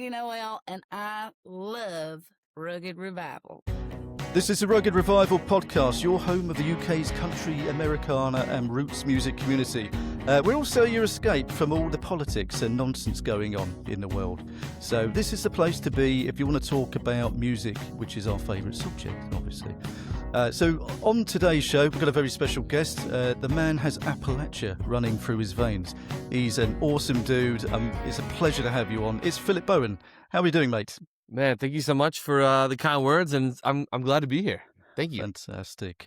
Maggie Noel, and I love Rugged Revival. This is the Rugged Revival podcast, your home of the UK's country, Americana and roots music community. We're also your escape from all the politics and nonsense going on in the world. So this is the place to be if you want to talk about music, which is our favourite subject, obviously. So on today's show, we've got a very special guest. The man has Appalachia running through his veins. He's an awesome dude. It's a pleasure to have you on. It's Philip Bowen. How are you doing, mate? Man, thank you so much for the kind words, and I'm glad to be here. Thank you. Fantastic.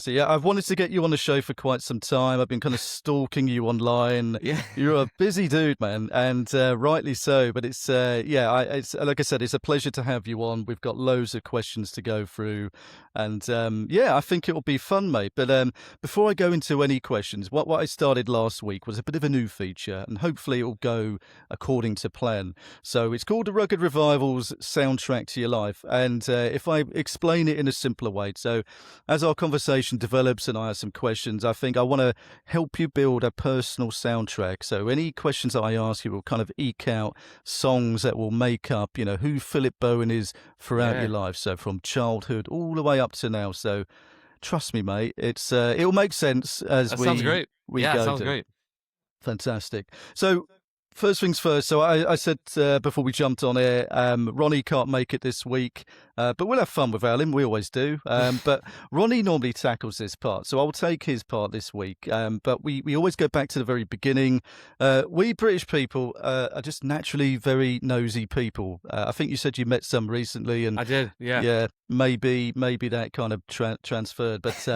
Yeah, I've wanted to get you on the show for quite some time. I've been kind of stalking you online. Yeah. You're a busy dude, man, and rightly so. But it's it's like I said, it's a pleasure to have you on. We've got loads of questions to go through, and I think it'll be fun, mate. But before I go into any questions, what I started last week was a bit of a new feature, and hopefully it'll go according to plan. So it's called the Rugged Revival's Soundtrack to Your Life, and if I explain it in a simpler way. So as our conversation develops and I have some questions, I think I want to help you build a personal soundtrack. So any questions that I ask you will kind of eke out songs that will make up, who Philip Bowen is throughout your life. So from childhood all the way up to now. So trust me, mate, it'll make sense as sounds great. Sounds great. Fantastic. So first things first. So I said before we jumped on air, Ronnie can't make it this week, but we'll have fun without him. We always do. But Ronnie normally tackles this part, so I'll take his part this week. But we always go back to the very beginning. We British people are just naturally very nosy people. I think you said you met some recently, and I did. Yeah. Yeah. Maybe that kind of transferred, but.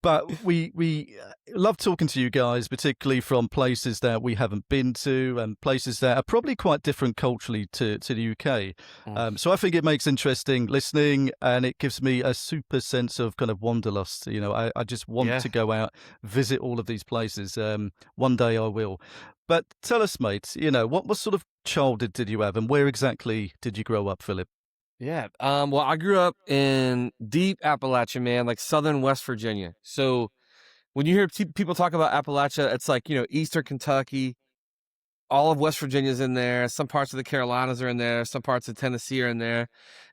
But we love talking to you guys, particularly from places that we haven't been to and places that are probably quite different culturally to the UK. So I think it makes interesting listening, and it gives me a super sense of kind of wanderlust. I just want to go out, visit all of these places. One day I will. But tell us, mate, what sort of childhood did you have, and where exactly did you grow up, Philip? Yeah. Well, I grew up in deep Appalachia, man, like southern West Virginia. So when you hear people talk about Appalachia, it's like, Eastern Kentucky, all of West Virginia's in there. Some parts of the Carolinas are in there. Some parts of Tennessee are in there.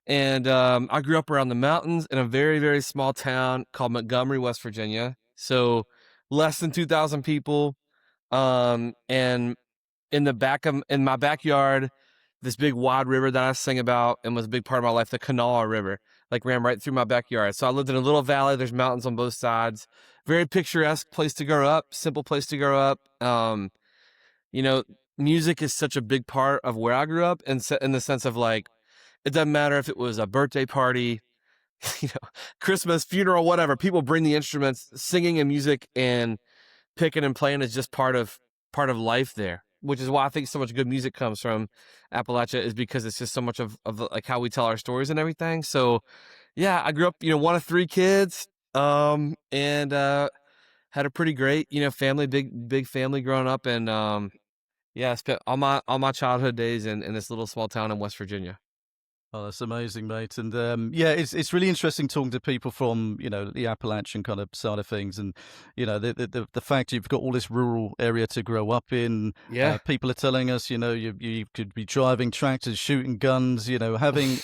And I grew up around the mountains in a very, very small town called Montgomery, West Virginia. So less than 2,000 people. And in my backyard, this big wide river that I sing about and was a big part of my life, the Kanawha River, ran right through my backyard. So I lived in a little valley. There's mountains on both sides. Very picturesque place to grow up, simple place to grow up. Music is such a big part of where I grew up, in the sense of it doesn't matter if it was a birthday party, Christmas, funeral, whatever. People bring the instruments, singing and music and picking and playing is just part of life there. Which is why I think so much good music comes from Appalachia, is because it's just so much of how we tell our stories and everything. So, yeah, I grew up, one of three kids, and had a pretty great, family, big family growing up, and I spent all my childhood days in this little small town in West Virginia. Oh, that's amazing, mate. And it's really interesting talking to people from, the Appalachian kind of side of things. And, the fact you've got all this rural area to grow up in. Yeah. People are telling us, you could be driving tractors, shooting guns, having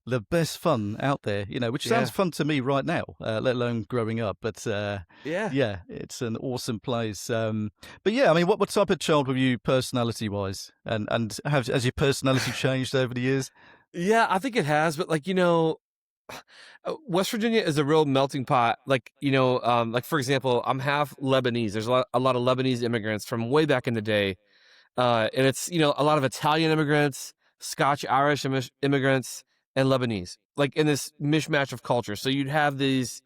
the best fun out there, which sounds fun to me right now, let alone growing up. But it's an awesome place. But yeah, I mean, what type of child were you personality-wise? And has your personality changed over the years? Yeah, I think it has, but West Virginia is a real melting pot. For example, I'm half Lebanese. There's a lot of Lebanese immigrants from way back in the day. And it's, a lot of Italian immigrants, Scotch, Irish immigrants, and Lebanese, in this mishmash of culture. So you'd have these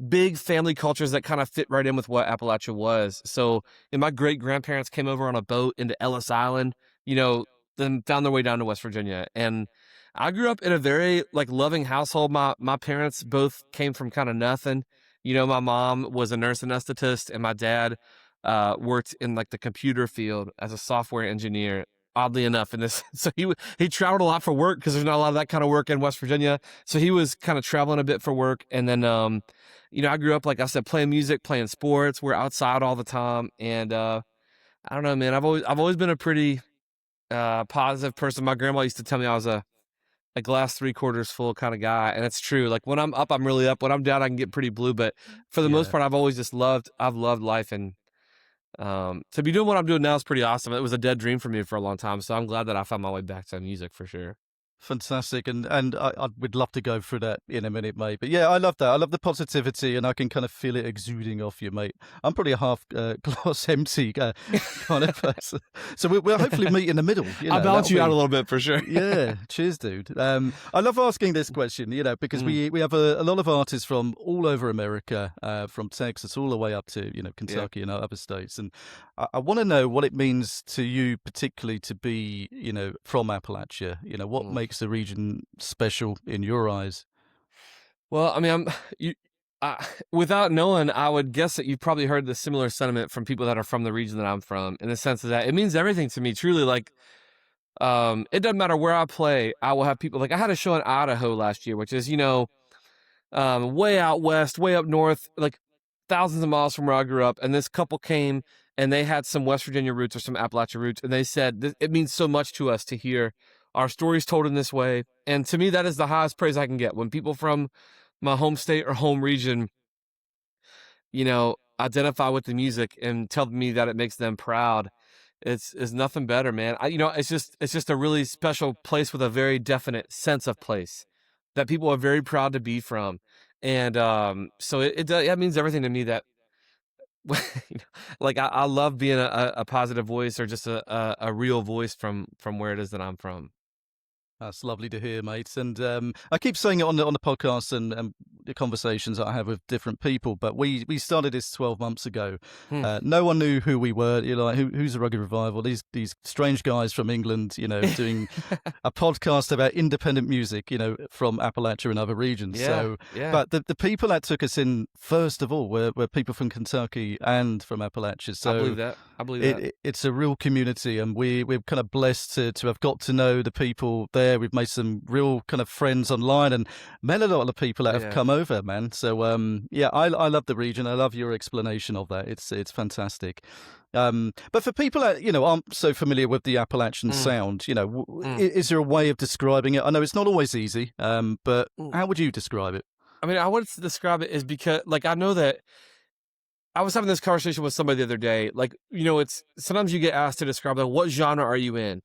big family cultures that kind of fit right in with what Appalachia was. So my great grandparents came over on a boat into Ellis Island, then found their way down to West Virginia. And I grew up in a very loving household. My parents both came from kind of nothing. My mom was a nurse anesthetist, and my dad worked in the computer field as a software engineer. Oddly enough, so he traveled a lot for work because there's not a lot of that kind of work in West Virginia. So he was kind of traveling a bit for work. And then, I grew up, like I said, playing music, playing sports. We're outside all the time, and I don't know, man. I've always been a pretty positive person. My grandma used to tell me I was a glass 3/4 full kind of guy, and it's true. Like when I'm up, I'm really up. When I'm down, I can get pretty blue. But for the most part, I've always just I've loved life, and to be doing what I'm doing now is pretty awesome. It was a dead dream for me for a long time, so I'm glad that I found my way back to music for sure. Fantastic, and I would love to go through that in a minute, mate. But yeah, I love that. I love the positivity, and I can kind of feel it exuding off you, mate. I'm probably a half glass empty kind of person, so we'll hopefully meet in the middle. I'll balance you out a little bit for sure. Yeah, cheers, dude. I love asking this question, because we have a lot of artists from all over America, from Texas all the way up to Kentucky and other states, and I want to know what it means to you, particularly to be from Appalachia. What makes the region special in your eyes? Well, I mean, without knowing, I would guess that you've probably heard the similar sentiment from people that are from the region that I'm from, in the sense that it means everything to me. Truly, like, it doesn't matter where I play. I will have people like I had a show in Idaho last year, which is way out west, way up north, like thousands of miles from where I grew up. And this couple came and they had some West Virginia roots or some Appalachia roots, and they said it means so much to us to hear our stories told in this way. And to me, that is the highest praise I can get. When people from my home state or home region, identify with the music and tell me that it makes them proud, it's nothing better, man. It's just a really special place with a very definite sense of place that people are very proud to be from. And so it means everything to me that, like I love being a positive voice, or just a real voice from where it is that I'm from. That's lovely to hear, mate. And I keep saying it on the podcast and the conversations that I have with different people. But we started this 12 months ago. No one knew who we were. You're like, who's the Rugged Revival? These strange guys from England, doing a podcast about independent music, from Appalachia and other regions. But the people that took us in first of all were people from Kentucky and from Appalachia. So I believe that. It's a real community, and we're kind of blessed to have got to know the people there. We've made some real kind of friends online and met a lot of people that have come over, man. So I love the region. I love your explanation of that. It's fantastic. But for people that aren't so familiar with the Appalachian sound, is there a way of describing it? I know it's not always easy, but how would you describe it? I mean, I would describe it as, because like I know that I was having this conversation with somebody the other day. Like, it's sometimes you get asked to describe, like, what genre are you in?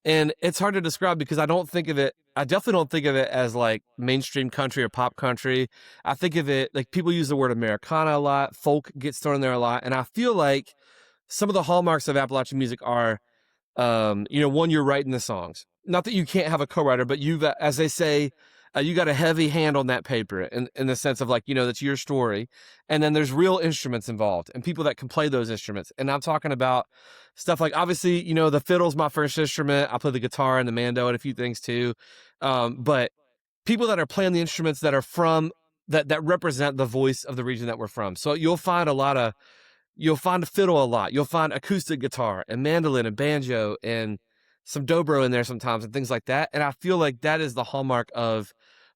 And it's hard to describe because I definitely don't think of it as like mainstream country or pop country. I think of it like people use the word Americana a lot. Folk gets thrown in there a lot. And I feel like some of the hallmarks of Appalachian music are, one, you're writing the songs. Not that you can't have a co-writer, but as they say, you got a heavy hand on that paper in the sense of like, that's your story. And then there's real instruments involved and people that can play those instruments. And I'm talking about stuff like, obviously, the fiddle's my first instrument. I play the guitar and the mando and a few things too. But people that are playing the instruments that are from, that represent the voice of the region that we're from. So you'll find fiddle a lot. You'll find acoustic guitar and mandolin and banjo and some dobro in there sometimes and things like that. And I feel like that is the hallmark of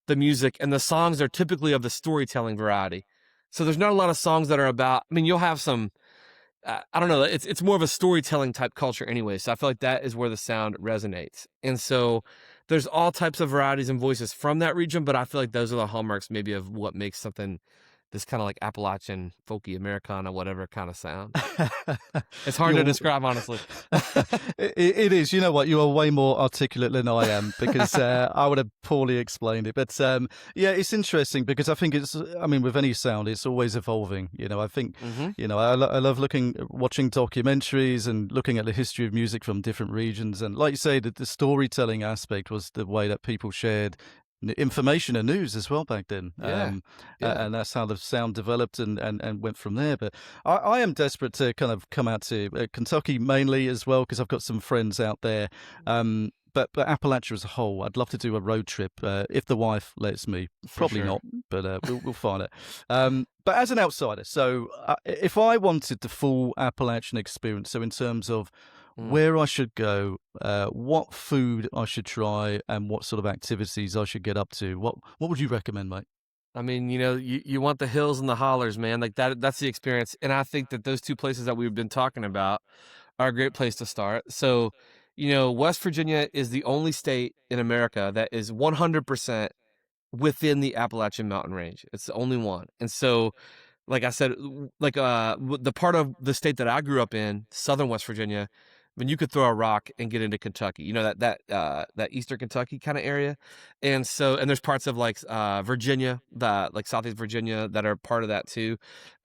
the music, and the songs are typically of the storytelling variety. So there's not a lot of songs that are about, I mean, you'll have some, I don't know, it's more of a storytelling type culture anyway. So I feel like that is where the sound resonates. And so there's all types of varieties and voices from that region, but I feel like those are the hallmarks maybe of what makes something this kind of like Appalachian, folky, Americana, whatever kind of sound. It's hard to describe, honestly. It is. You know what? You are way more articulate than I am, because I would have poorly explained it. But it's interesting because I think with any sound, it's always evolving. I think, I love watching documentaries and looking at the history of music from different regions. And like you say, the storytelling aspect was the way that people shared information and news as well back then. And that's how the sound developed and went from there. But I am desperate to kind of come out to Kentucky mainly as well, because I've got some friends out there. But Appalachia as a whole, I'd love to do a road trip if the wife lets me. Probably not, but we'll find it. But as an outsider, so if I wanted the full Appalachian experience, so in terms of where I should go, what food I should try, and what sort of activities I should get up to, what would you recommend, mate? I mean, you want the hills and the hollers, man. Like that's the experience. And I think that those two places that we've been talking about are a great place to start. So West Virginia is the only state in America that is 100% within the Appalachian mountain range. It's the only one. And so, like I said, the part of the state that I grew up in, southern West Virginia, you could throw a rock and get into Kentucky, that eastern Kentucky kind of area. And there's parts of like Virginia, like Southeast Virginia, that are part of that too.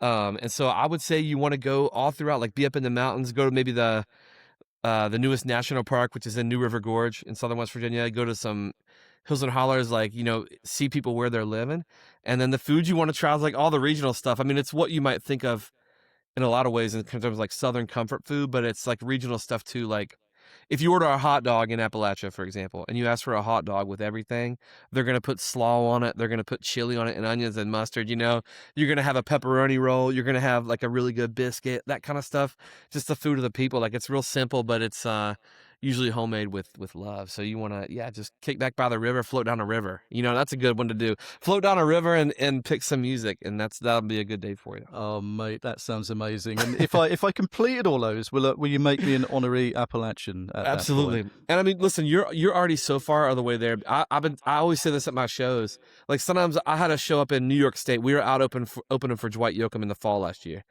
And so I would say you want to go all throughout, like be up in the mountains, go to maybe the newest national park, which is in New River Gorge in southern West Virginia, go to some hills and hollers, like, see people where they're living. And then the food you want to try is like all the regional stuff. I mean, it's what you might think of in a lot of ways in terms of like Southern comfort food, but it's like regional stuff too. Like if you order a hot dog in Appalachia, for example, and you ask for a hot dog with everything, they're going to put slaw on it. They're going to put chili on it and onions and mustard. You're going to have a pepperoni roll. You're going to have like a really good biscuit, that kind of stuff. Just the food of the people. Like it's real simple, but it's usually homemade with love. So you want to, just kick back by the river, float down a river. That's a good one to do. Float down a river and pick some music, and that'll be a good day for you. Oh, mate, that sounds amazing. And if I completed all those, will you make me an honorary Appalachian? Absolutely. And I mean, listen, you're already so far out of the way there. I always say this at my shows. Like sometimes I had a show up in New York State. We were out opening for Dwight Yoakam in the fall last year,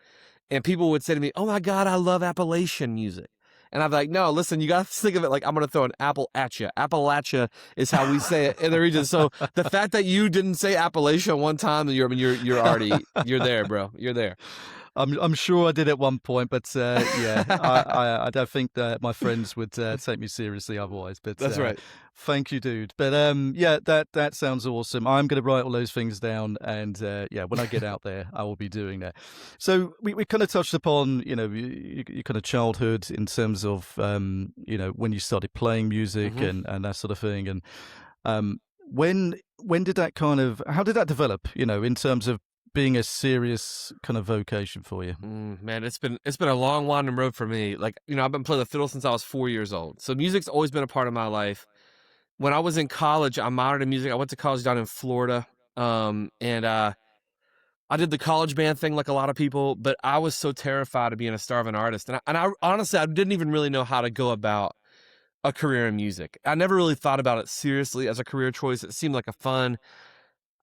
and people would say to me, "Oh my God, I love Appalachian music." And I'm like, no, listen, you got to think of it like I'm going to throw an apple at you. Appalachia is how we say it in the region. So the fact that you didn't say Appalachia one time, you're there, bro. You're there. I'm sure I did at one point, but I don't think that my friends would take me seriously otherwise. But that's right. Thank you, dude. But that sounds awesome. I'm going to write all those things down, and when I get out there, I will be doing that. So we kind of touched upon your kind of childhood in terms of when you started playing music and that sort of thing, and when did that how did that develop? In terms of being a serious kind of vocation for you? Man, it's been a long winding road for me. Like, I've been playing the fiddle since I was 4 years old. So music's always been a part of my life. When I was in college, I minored in music. I went to college down in Florida. And I did the college band thing like a lot of people, but I was so terrified of being a starving artist. And I honestly, I didn't even really know how to go about a career in music. I never really thought about it seriously as a career choice. It seemed like a fun,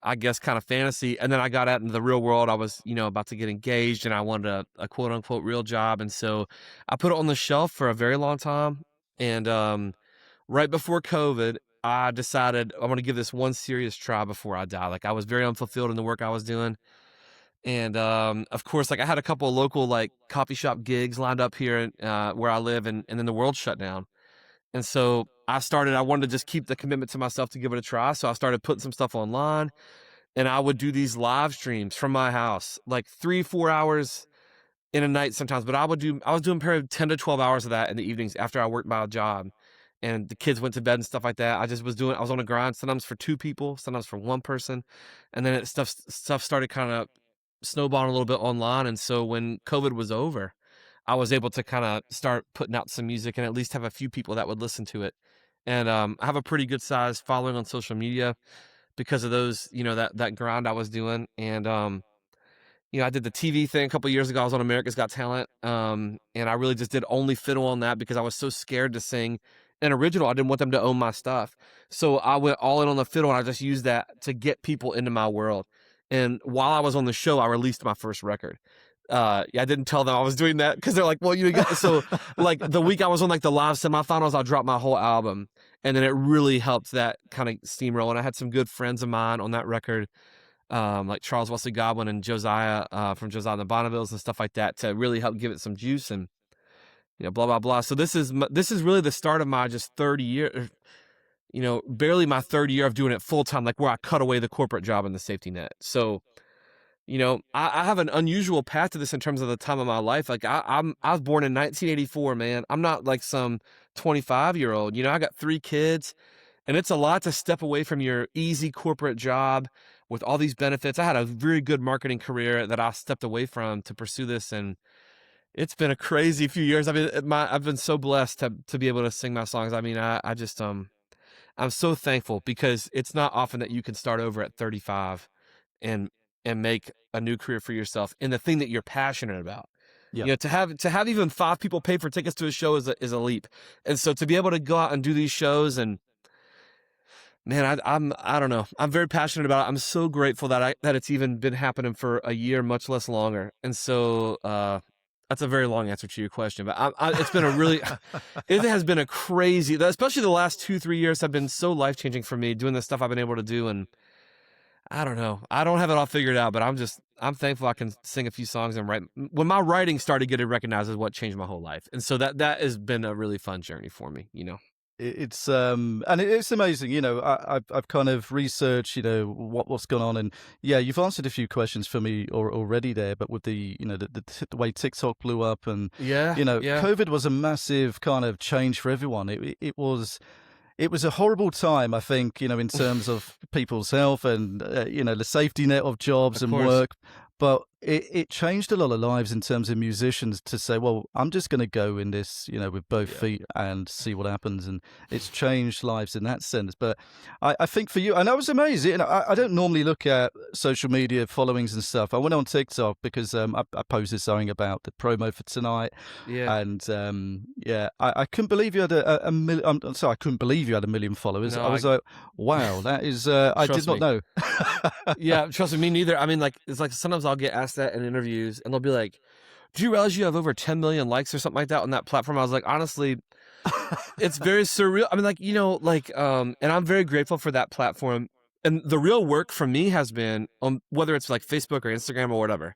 I guess, kind of fantasy. And then I got out into the real world. I was, about to get engaged, and I wanted a quote unquote real job. And so I put it on the shelf for a very long time. And right before COVID, I decided I want to give this one serious try before I die. Like I was very unfulfilled in the work I was doing. And of course, like I had a couple of local like coffee shop gigs lined up here where I live, and then the world shut down. And so I wanted to just keep the commitment to myself to give it a try. So I started putting some stuff online, and I would do these live streams from my house, like 3-4 hours in a night sometimes. But I was doing probably 10 to 12 hours of that in the evenings after I worked my job, and the kids went to bed and stuff like that. I was on a grind, sometimes for 2 people, sometimes for 1 person. And then stuff started kind of snowballing a little bit online. And so when COVID was over, I was able to kind of start putting out some music and at least have a few people that would listen to it. And I have a pretty good size following on social media because of those, that grind I was doing. And, I did the TV thing a couple of years ago. I was on America's Got Talent. And I really just did only fiddle on that because I was so scared to sing an original. I didn't want them to own my stuff. So I went all in on the fiddle, and I just used that to get people into my world. And while I was on the show, I released my first record. I didn't tell them I was doing that because they're like, well, so like the week I was on like the live semifinals, I dropped my whole album, and then it really helped that kind of steamroll. And I had some good friends of mine on that record, like Charles Wesley Godwin and Josiah from Josiah and the Bonnevilles and stuff like that, to really help give it some juice and blah blah blah. So this is really the start of my just 30 year, barely my 3rd year of doing it full time, like where I cut away the corporate job and the safety net. So I have an unusual path to this in terms of the time of my life. Like I was born in 1984, man. I'm not like some 25-year-old. I got 3 kids, and it's a lot to step away from your easy corporate job with all these benefits. I had a very good marketing career that I stepped away from to pursue this, and it's been a crazy few years. I mean, I've been so blessed to be able to sing my songs. I mean, I just I'm so thankful because it's not often that you can start over at 35 and make a new career for yourself in the thing that you're passionate about. You know, to have even 5 people pay for tickets to a show is a leap. And so to be able to go out and do these shows, and man, I don't know. I'm very passionate about it. I'm so grateful that it's even been happening for a year, much less longer. And so that's a very long answer to your question, but it's been it has been a crazy, especially the last 2-3 years have been so life-changing for me doing the stuff I've been able to do. And I don't know. I don't have it all figured out, but I'm thankful I can sing a few songs and write. When my writing started getting recognized is what changed my whole life. And so that has been a really fun journey for me, you know. It's and it's amazing, you know. I've kind of researched, you know, what's gone on, and yeah, you've answered a few questions for me already there. But with the, you know, the way TikTok blew up, and you know, COVID was a massive kind of change for everyone. It was a horrible time, I think, you know, in terms of people's health and you know, the safety net of jobs and work. But it changed a lot of lives in terms of musicians to say, well, I'm just going to go in this, you know, with both feet and see what happens. And it's changed lives in that sense. But I think for you, and I was amazed, you know, I don't normally look at social media followings and stuff. I went on TikTok because I posted something about the promo for tonight. Yeah. And I couldn't believe you had a million. I'm sorry, I couldn't believe you had 1 million followers. I was like, wow, that is, I did not know. Yeah, trust me neither. I mean, like, it's like sometimes I'll get asked that in interviews and they'll be like, do you realize you have over 10 million likes or something like that on that platform? I was like, honestly, it's very surreal. I mean, like, you know, like, and I'm very grateful for that platform. And the real work for me has been on whether it's like Facebook or Instagram or whatever,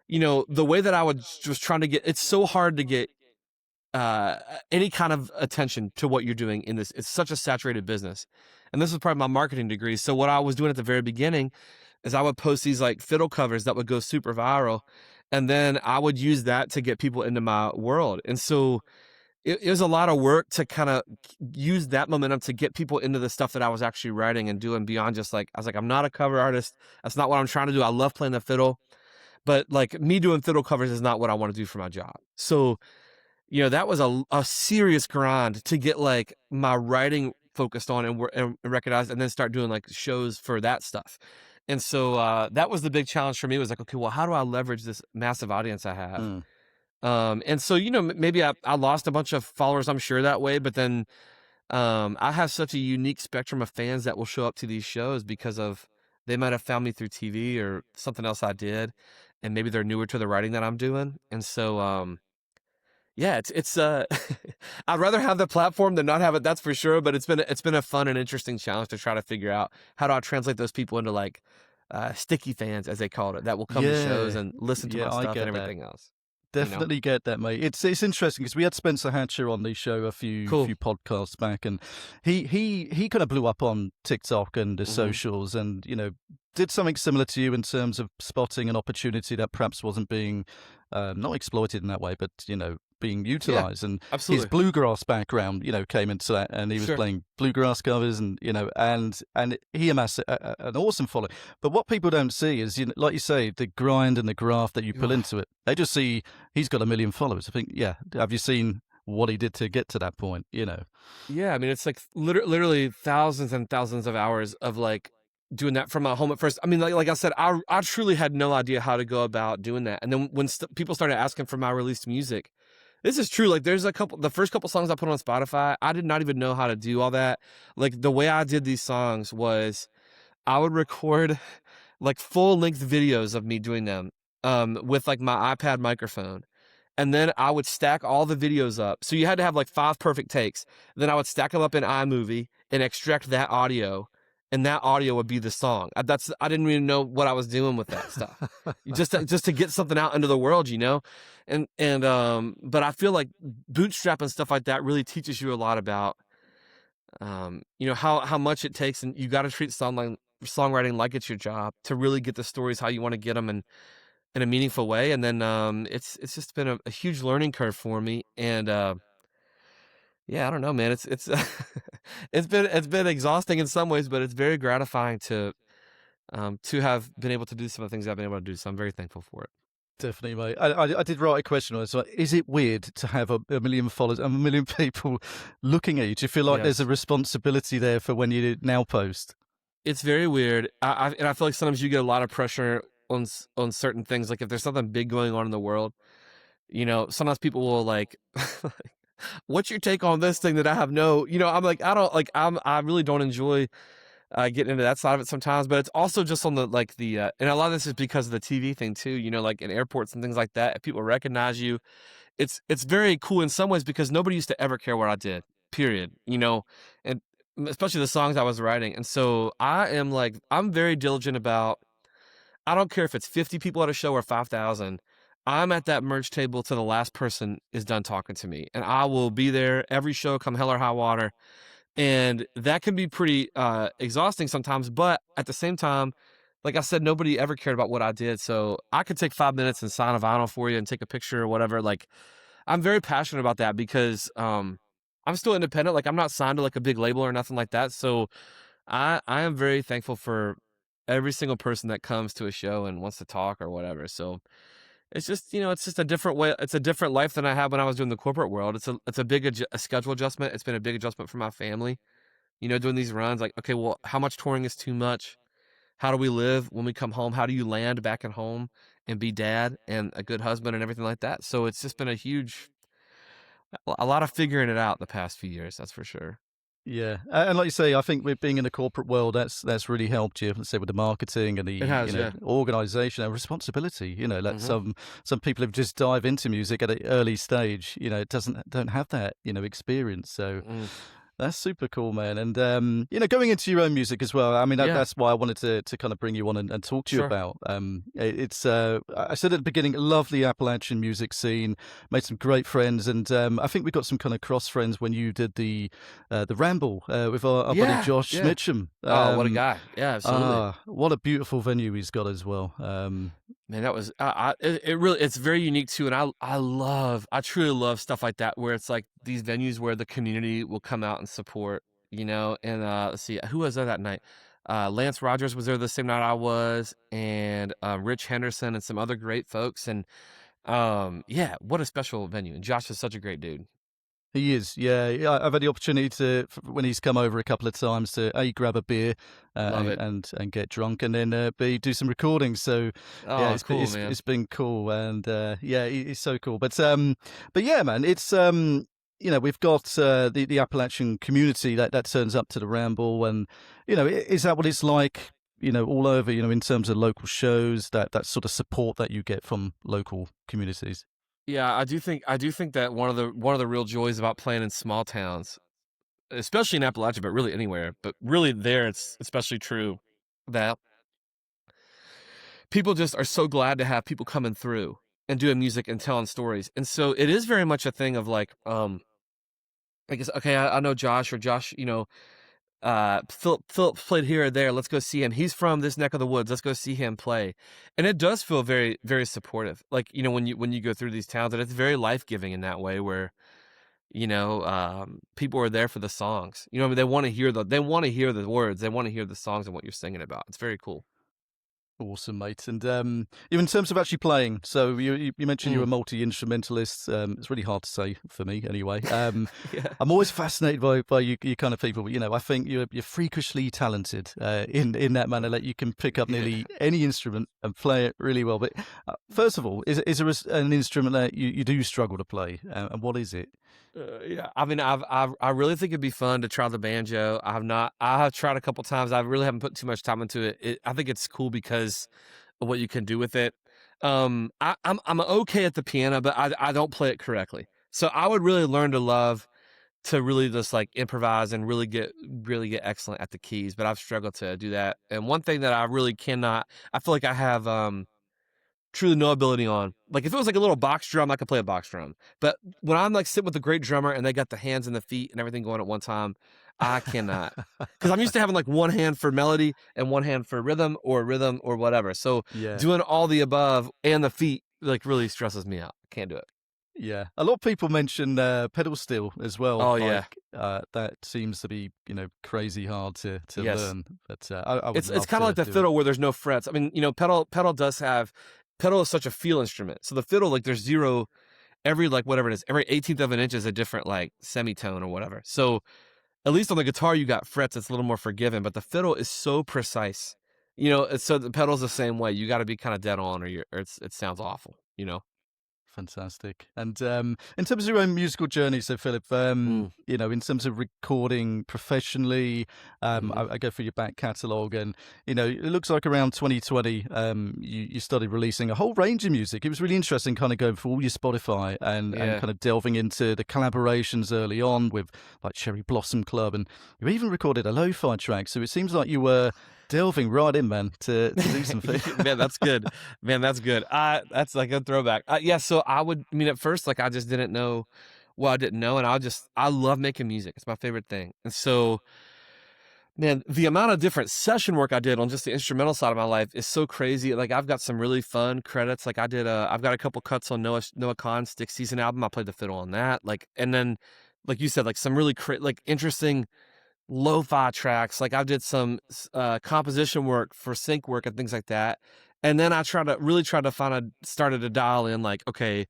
you know, the way that I was trying to it's so hard to get any kind of attention to what you're doing in this. It's such a saturated business. And this is part of my marketing degree. So what I was doing at the very beginning is I would post these like fiddle covers that would go super viral. And then I would use that to get people into my world. And so it was a lot of work to kind of use that momentum to get people into the stuff that I was actually writing and doing beyond just like, I was like, I'm not a cover artist. That's not what I'm trying to do. I love playing the fiddle, but like me doing fiddle covers is not what I want to do for my job. So, you know, that was a serious grind to get like my writing focused on and recognized, and then start doing like shows for that stuff. And so that was the big challenge for me, was like, okay, well, how do I leverage this massive audience I have? And so, you know, maybe I lost a bunch of followers, I'm sure, that way, but then I have such a unique spectrum of fans that will show up to these shows because of, they might have found me through TV or something else I did, and maybe they're newer to the writing that I'm doing. And so, yeah, it's I'd rather have the platform than not have it, that's for sure. But it's been a fun and interesting challenge to try to figure out how do I translate those people into like sticky fans, as they call it, that will come to shows and listen to my stuff and everything else. Definitely get that, mate. It's interesting because we had Spencer Hatcher on the show a few podcasts back, and he kind of blew up on TikTok and the socials, and you know, did something similar to you in terms of spotting an opportunity that perhaps wasn't being not exploited in that way, but you know, being utilized. And his bluegrass background, you know, came into that, and he was playing bluegrass covers, and you know, and he amassed an awesome following. But what people don't see is, you know, like you say, the grind and the graft that you put into it. They just see he's got 1 million followers. I think, have you seen what he did to get to that point? You know, I mean, it's like literally thousands and thousands of hours of like doing that from my home at first. I mean, like I said, I truly had no idea how to go about doing that. And then when people started asking for my released music, this is true. Like, there's the first couple songs I put on Spotify, I did not even know how to do all that. Like, the way I did these songs was I would record like full length videos of me doing them with like my iPad microphone. And then I would stack all the videos up. So you had to have like 5 perfect takes. Then I would stack them up in iMovie and extract that audio, and that audio would be the song. I didn't even know what I was doing with that stuff. just to get something out into the world, you know? But I feel like bootstrap and stuff like that really teaches you a lot about, you know, how much it takes, and you got to treat songwriting like it's your job to really get the stories how you want to get them in a meaningful way. And then, it's just been a huge learning curve for me. And, yeah, I don't know, man. It's it's been exhausting in some ways, but it's very gratifying to have been able to do some of the things I've been able to do. So I'm very thankful for it. Definitely, mate. I did write a question on it. So, is it weird to have a 1 million followers and 1 million people looking at you? Do you feel like there's a responsibility there for when you now post? It's very weird. And I feel like sometimes you get a lot of pressure on certain things. Like if there's something big going on in the world, sometimes people will like, what's your take on this thing that I have no, I'm like, I really don't enjoy getting into that side of it sometimes, but it's also just on the, like and a lot of this is because of the TV thing too, like in airports and things like that, if people recognize you, it's very cool in some ways because nobody used to ever care what I did, period, and especially the songs I was writing. And so I'm very diligent about, I don't care if it's 50 people at a show or 5,000. I'm at that merch table till the last person is done talking to me. And I will be there every show, come hell or high water. And that can be pretty exhausting sometimes. But at the same time, like I said, nobody ever cared about what I did. So I could take 5 minutes and sign a vinyl for you and take a picture or whatever. Like, I'm very passionate about that because I'm still independent. Like, I'm not signed to like a big label or nothing like that. So I am very thankful for every single person that comes to a show and wants to talk or whatever. So it's just, it's just a different way. It's a different life than I had when I was doing the corporate world. It's a big a schedule adjustment. It's been a big adjustment for my family, doing these runs. Like, okay, well, how much touring is too much? How do we live when we come home? How do you land back at home and be dad and a good husband and everything like that? So it's just been a lot of figuring it out the past few years. That's for sure. Yeah, and like you say, I think with being in the corporate world, that's really helped you. Let's say with the marketing and the It has, organization and responsibility. That Mhm. some people have just dive into music at an early stage. It don't have that experience. So Mm. that's super cool, man. And going into your own music as well. I mean, Yeah, that's why I wanted to kind of bring you on and talk to you sure. about. It's I said at the beginning, love the Appalachian music scene. Made some great friends, and I think we got some kind of cross friends when you did the Ramble with our buddy Yeah, Josh yeah. Mitchum. Oh, what a guy. Yeah, absolutely. What a beautiful venue he's got as well. Man, that was it really, it's very unique too, and I truly love stuff like that where it's like these venues where the community will come out and support, and let's see, who was there that night? Lance Rogers was there the same night I was, and Rich Henderson and some other great folks, and yeah, what a special venue. And Josh is such a great dude. He is, yeah. I've had the opportunity when he's come over a couple of times to A, grab a beer Love and, it. and get drunk, and then B, do some recordings. So yeah, Oh, cool, man. it's been cool, and yeah, he's so cool. But yeah, man, it's we've got the Appalachian community that turns up to the Ramble, and is that what it's like? All over, in terms of local shows, that sort of support that you get from local communities. Yeah, I do think that one of the real joys about playing in small towns, especially in Appalachia, but really anywhere, but really there it's especially true that people just are so glad to have people coming through and doing music and telling stories. And so it is very much a thing of like, I guess, okay, I know Josh, or Josh, Philip played here or there. Let's go see him. He's from this neck of the woods. Let's go see him play. And it does feel very, very supportive. Like, when you go through these towns, and it's very life-giving in that way where, people are there for the songs. I mean, they want to hear they want to hear the words. They want to hear the songs and what you're singing about. It's very cool. Awesome, mate. And in terms of actually playing, so you mentioned you're a Mm. multi-instrumentalist. It's really hard to say for me, anyway. Yeah. I'm always fascinated by you kind of people. But, I think you're freakishly talented in that manner that you can pick up nearly any instrument and play it really well. But first of all, is there an instrument that you do struggle to play, and what is it? Yeah, I mean, I really think it'd be fun to try the banjo. I have tried a couple times. I really haven't put too much time into it. I think it's cool because of what you can do with it. I'm okay at the piano, but I don't play it correctly. So I would really learn to love to really just like improvise and really get excellent at the keys. But I've struggled to do that. And one thing that I really cannot, I feel like I have truly no ability on. Like, if it was like a little box drum, I could play a box drum. But when I'm like sitting with a great drummer and they got the hands and the feet and everything going at one time, I cannot. Because I'm used to having like one hand for melody and one hand for rhythm or whatever. So Yeah. doing all the above and the feet like really stresses me out. I can't do it. Yeah, a lot of people mention pedal steel as well. Oh, yeah. That seems to be crazy hard to Yes. learn. But I would It's love kind of to like the do it. fiddle where there's no frets. I mean, pedal is such a feel instrument. So the fiddle, like, there's zero, every like whatever it is, every 18th of an inch is a different like semitone or whatever. So at least on the guitar you got frets, it's a little more forgiving, but the fiddle is so precise. So the pedal's the same way. You got to be kind of dead on, or it sounds awful. Fantastic. And in terms of your own musical journey, so Philip, Mm. in terms of recording professionally, Hmm. I go through your back catalogue, and it looks like around 2020, you started releasing a whole range of music. It was really interesting, kind of going through all your Spotify and Yeah. kind of delving into the collaborations early on with like Cherry Blossom Club, and you even recorded a lo-fi track. So it seems like you were delving right in, man, to do something. Man, that's good. Man, that's good. That's like a throwback. Yeah, so at first, like, I just didn't know what I didn't know, and I love making music. It's my favorite thing. And so, man, the amount of different session work I did on just the instrumental side of my life is so crazy. Like, I've got some really fun credits. Like, I've got a couple cuts on Noah Kahan's Stick Season album. I played the fiddle on that. Like, and then, like you said, like some really interesting lo-fi tracks. Like, I did some composition work for sync work and things like that. And then I started to dial in, like, okay,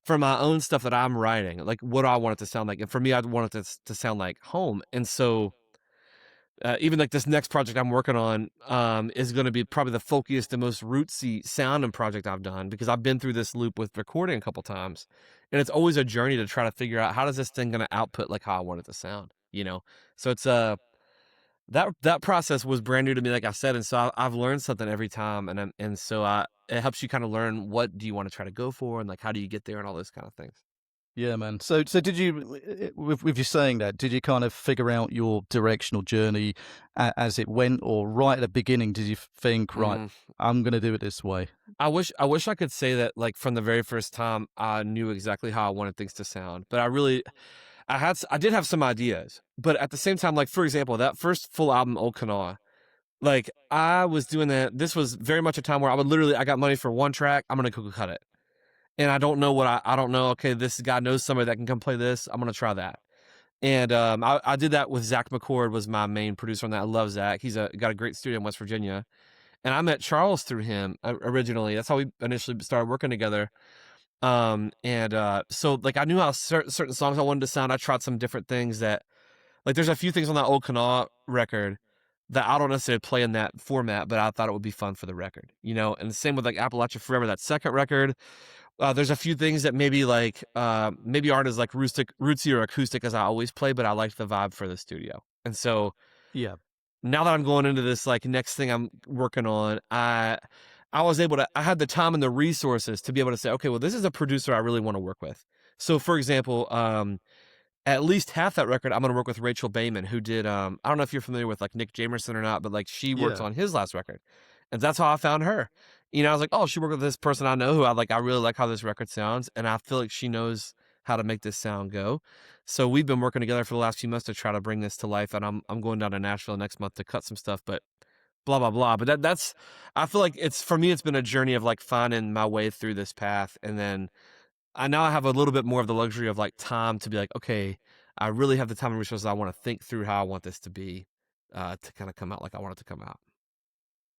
for my own stuff that I'm writing, like, what do I want it to sound like? And for me, I want it to sound like home. And so even like this next project I'm working on is going to be probably the folkiest and most rootsy sounding project I've done, because I've been through this loop with recording a couple times, and it's always a journey to try to figure out how does this thing going to output like how I want it to sound, So it's that process was brand new to me, like I said, and so I've learned something every time, and so it helps you kind of learn what do you want to try to go for, and like how do you get there, and all those kind of things. Yeah, man. So did you, with you saying that, did you kind of figure out your directional journey as it went, or right at the beginning, did you think, right, Mm. I'm going to do it this way? I wish I could say that, like, from the very first time I knew exactly how I wanted things to sound, but I did have some ideas, but at the same time, like, for example, that first full album, Old Kanawha, like, I was doing that. This was very much a time where I got money for one track, I'm gonna go cut it. And I don't know I don't know, okay, this guy knows somebody that can come play this, I'm gonna try that. And I did that with Zach McCord, was my main producer on that. I love Zach. He's got a great studio in West Virginia. And I met Charles through him originally. That's how we initially started working together. So, like, I knew how certain songs I wanted to sound. I tried some different things that, like, there's a few things on that Old Kanawha record that I don't necessarily play in that format, but I thought it would be fun for the record, And the same with, like, Appalachia Forever, that second record. There's a few things that maybe aren't as like rootsy or acoustic as I always play, but I like the vibe for the studio. And so Yeah. now that I'm going into this, like, next thing I'm working on, I had the time and the resources to be able to say, okay, well, this is a producer I really want to work with. So, for example, at least half that record, I'm going to work with Rachel Bayman, who did, I don't know if you're familiar with, like, Nick Jamerson or not, but, like, she works Yeah. on his last record. And that's how I found her. I was like, oh, she worked with this person I know who I really like how this record sounds. And I feel like she knows how to make this sound go. So we've been working together for the last few months to try to bring this to life. And I'm going down to Nashville next month to cut some stuff, but blah, blah, blah. But I feel like for me, it's been a journey of, like, finding my way through this path. And then now I have a little bit more of the luxury of, like, time to be like, okay, I really have the time and resources. I want to think through how I want this to be, to kind of come out like I want it to come out.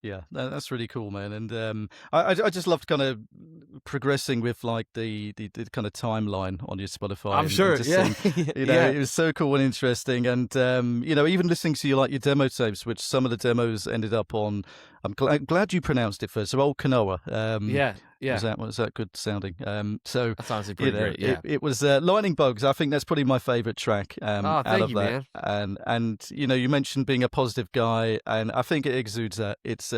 Yeah, that's really cool, man. And I just loved kind of progressing with, like, the kind of timeline on your Spotify. I'm and sure, just yeah. seeing, Yeah. it was so cool and interesting. And even listening to your demo tapes, which some of the demos ended up on. I'm glad you pronounced it first. So Old Kanawha. Yeah. Was that good sounding? So That's honestly pretty great. Yeah. it was Lightning Bugs. I think that's probably my favorite track out Thank of you, that. man. And you mentioned being a positive guy, and I think it exudes that. It's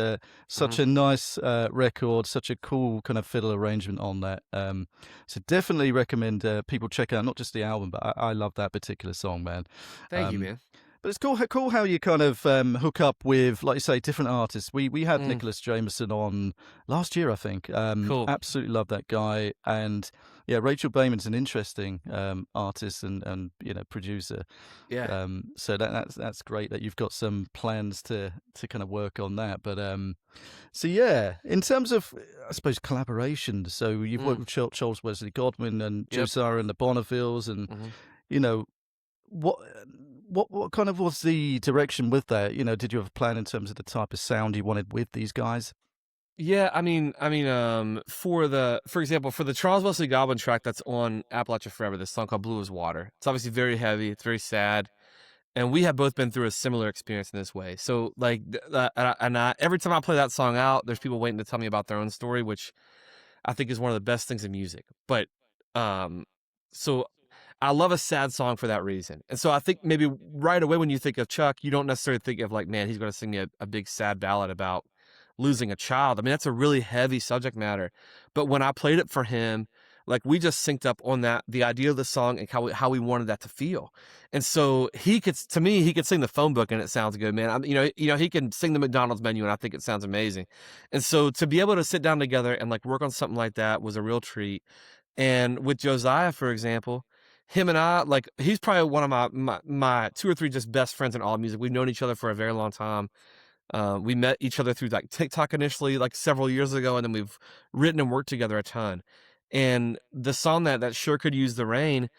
such a nice record, such a cool kind of fiddle arrangement on that. So definitely recommend people check out not just the album, but I love that particular song, man. Thank you, man. But it's cool how you kind of hook up with, like you say, different artists. We had Nicholas Jameson on last year, I think. Cool. Absolutely love that guy. And yeah, Rachel Bayman's an interesting artist and producer. Yeah. So that's great that you've got some plans to kind of work on that. But so yeah, in terms of, I suppose, collaboration. So you've worked with Charles Wesley Godwin and Josiah and the Bonnevilles, and what kind of was the direction with that? Did you have a plan in terms of the type of sound you wanted with these guys? Yeah, for example, for the Charles Wesley Godwin track that's on Appalachia Forever, this song called Blue as Water, it's obviously very heavy, it's very sad, and we have both been through a similar experience in this way. So, like, every time I play that song out, there's people waiting to tell me about their own story, which I think is one of the best things in music. But so I love a sad song for that reason. And so I think maybe right away when you think of Chuck, you don't necessarily think of like, man, he's going to sing me a big sad ballad about losing a child. I mean, that's a really heavy subject matter. But when I played it for him, like we just synced up on that, the idea of the song and how we wanted that to feel. And so he could sing the phone book and it sounds good, man. He can sing the McDonald's menu and I think it sounds amazing. And so to be able to sit down together and like work on something like that was a real treat. And with Josiah, for example, him and I, like, he's probably one of my 2 or 3 just best friends in all of music. We've known each other for a very long time. We met each other through like TikTok initially, like several years ago, and then we've written and worked together a ton. And the song that sure could use the rain,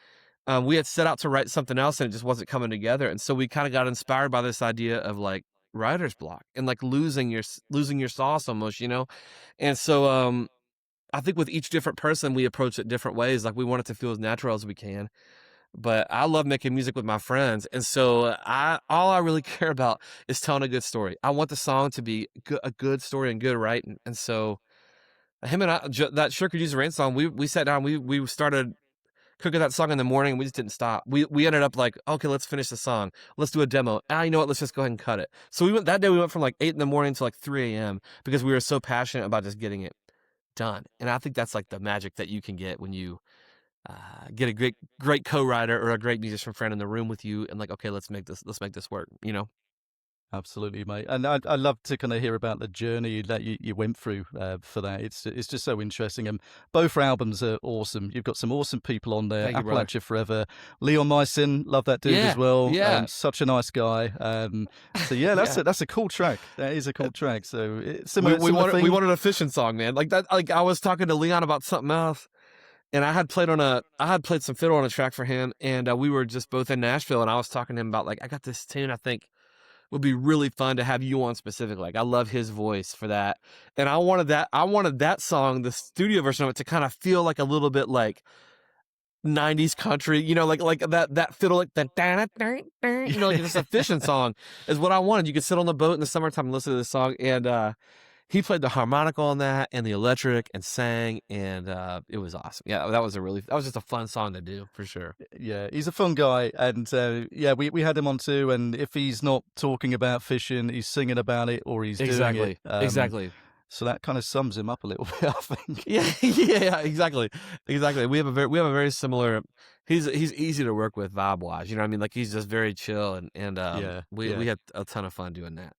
we had set out to write something else and it just wasn't coming together. And so we kind of got inspired by this idea of like writer's block and like losing your sauce almost, you know? And so, I think with each different person, we approach it different ways. Like we want it to feel as natural as we can. But I love making music with my friends. And so all I really care about is telling a good story. I want the song to be a good story and good writing. And so him and I, that Sure Could Use a Rain song, we sat down, we started cooking that song in the morning. We just didn't stop. We ended up like, okay, let's finish the song. Let's do a demo. You know what? Let's just go ahead and cut it. So we went from like 8 in the morning to like 3 a.m. because we were so passionate about just getting it done. And I think that's like the magic that you can get when you get a great co-writer or a great musician friend in the room with you and like, okay, let's make this work, you know? Absolutely, mate. And I love to kind of hear about the journey that you went through for that. It's just so interesting. And both albums are awesome. You've got some awesome people on there. Thank you, brother. Appalachia Forever. Leon Myson, love that dude as well. Yeah. Such a nice guy. So yeah, that's a cool track. That is a cool track. So we wanted a fishing song, man. Like that. Like I was talking to Leon about something else. And I had played some fiddle on a track for him, and we were just both in Nashville, and I was talking to him about like, I got this tune I think would be really fun to have you on specifically. Like I love his voice for that. And I wanted that song, the studio version of it, to kind of feel like a little bit like 90s country, you know, like that fiddle, like the you know, like just a fishing song is what I wanted. You could sit on the boat in the summertime and listen to this song. And he played the harmonica on that and the electric and sang, and it was awesome. Yeah, that was just a fun song to do for sure. Yeah, he's a fun guy, and we had him on too. And if he's not talking about fishing, he's singing about it or he's doing it. Exactly. So that kind of sums him up a little bit, I think. Yeah, exactly. We have a very similar. He's easy to work with vibe wise. You know what I mean? Like he's just very chill, and we had a ton of fun doing that.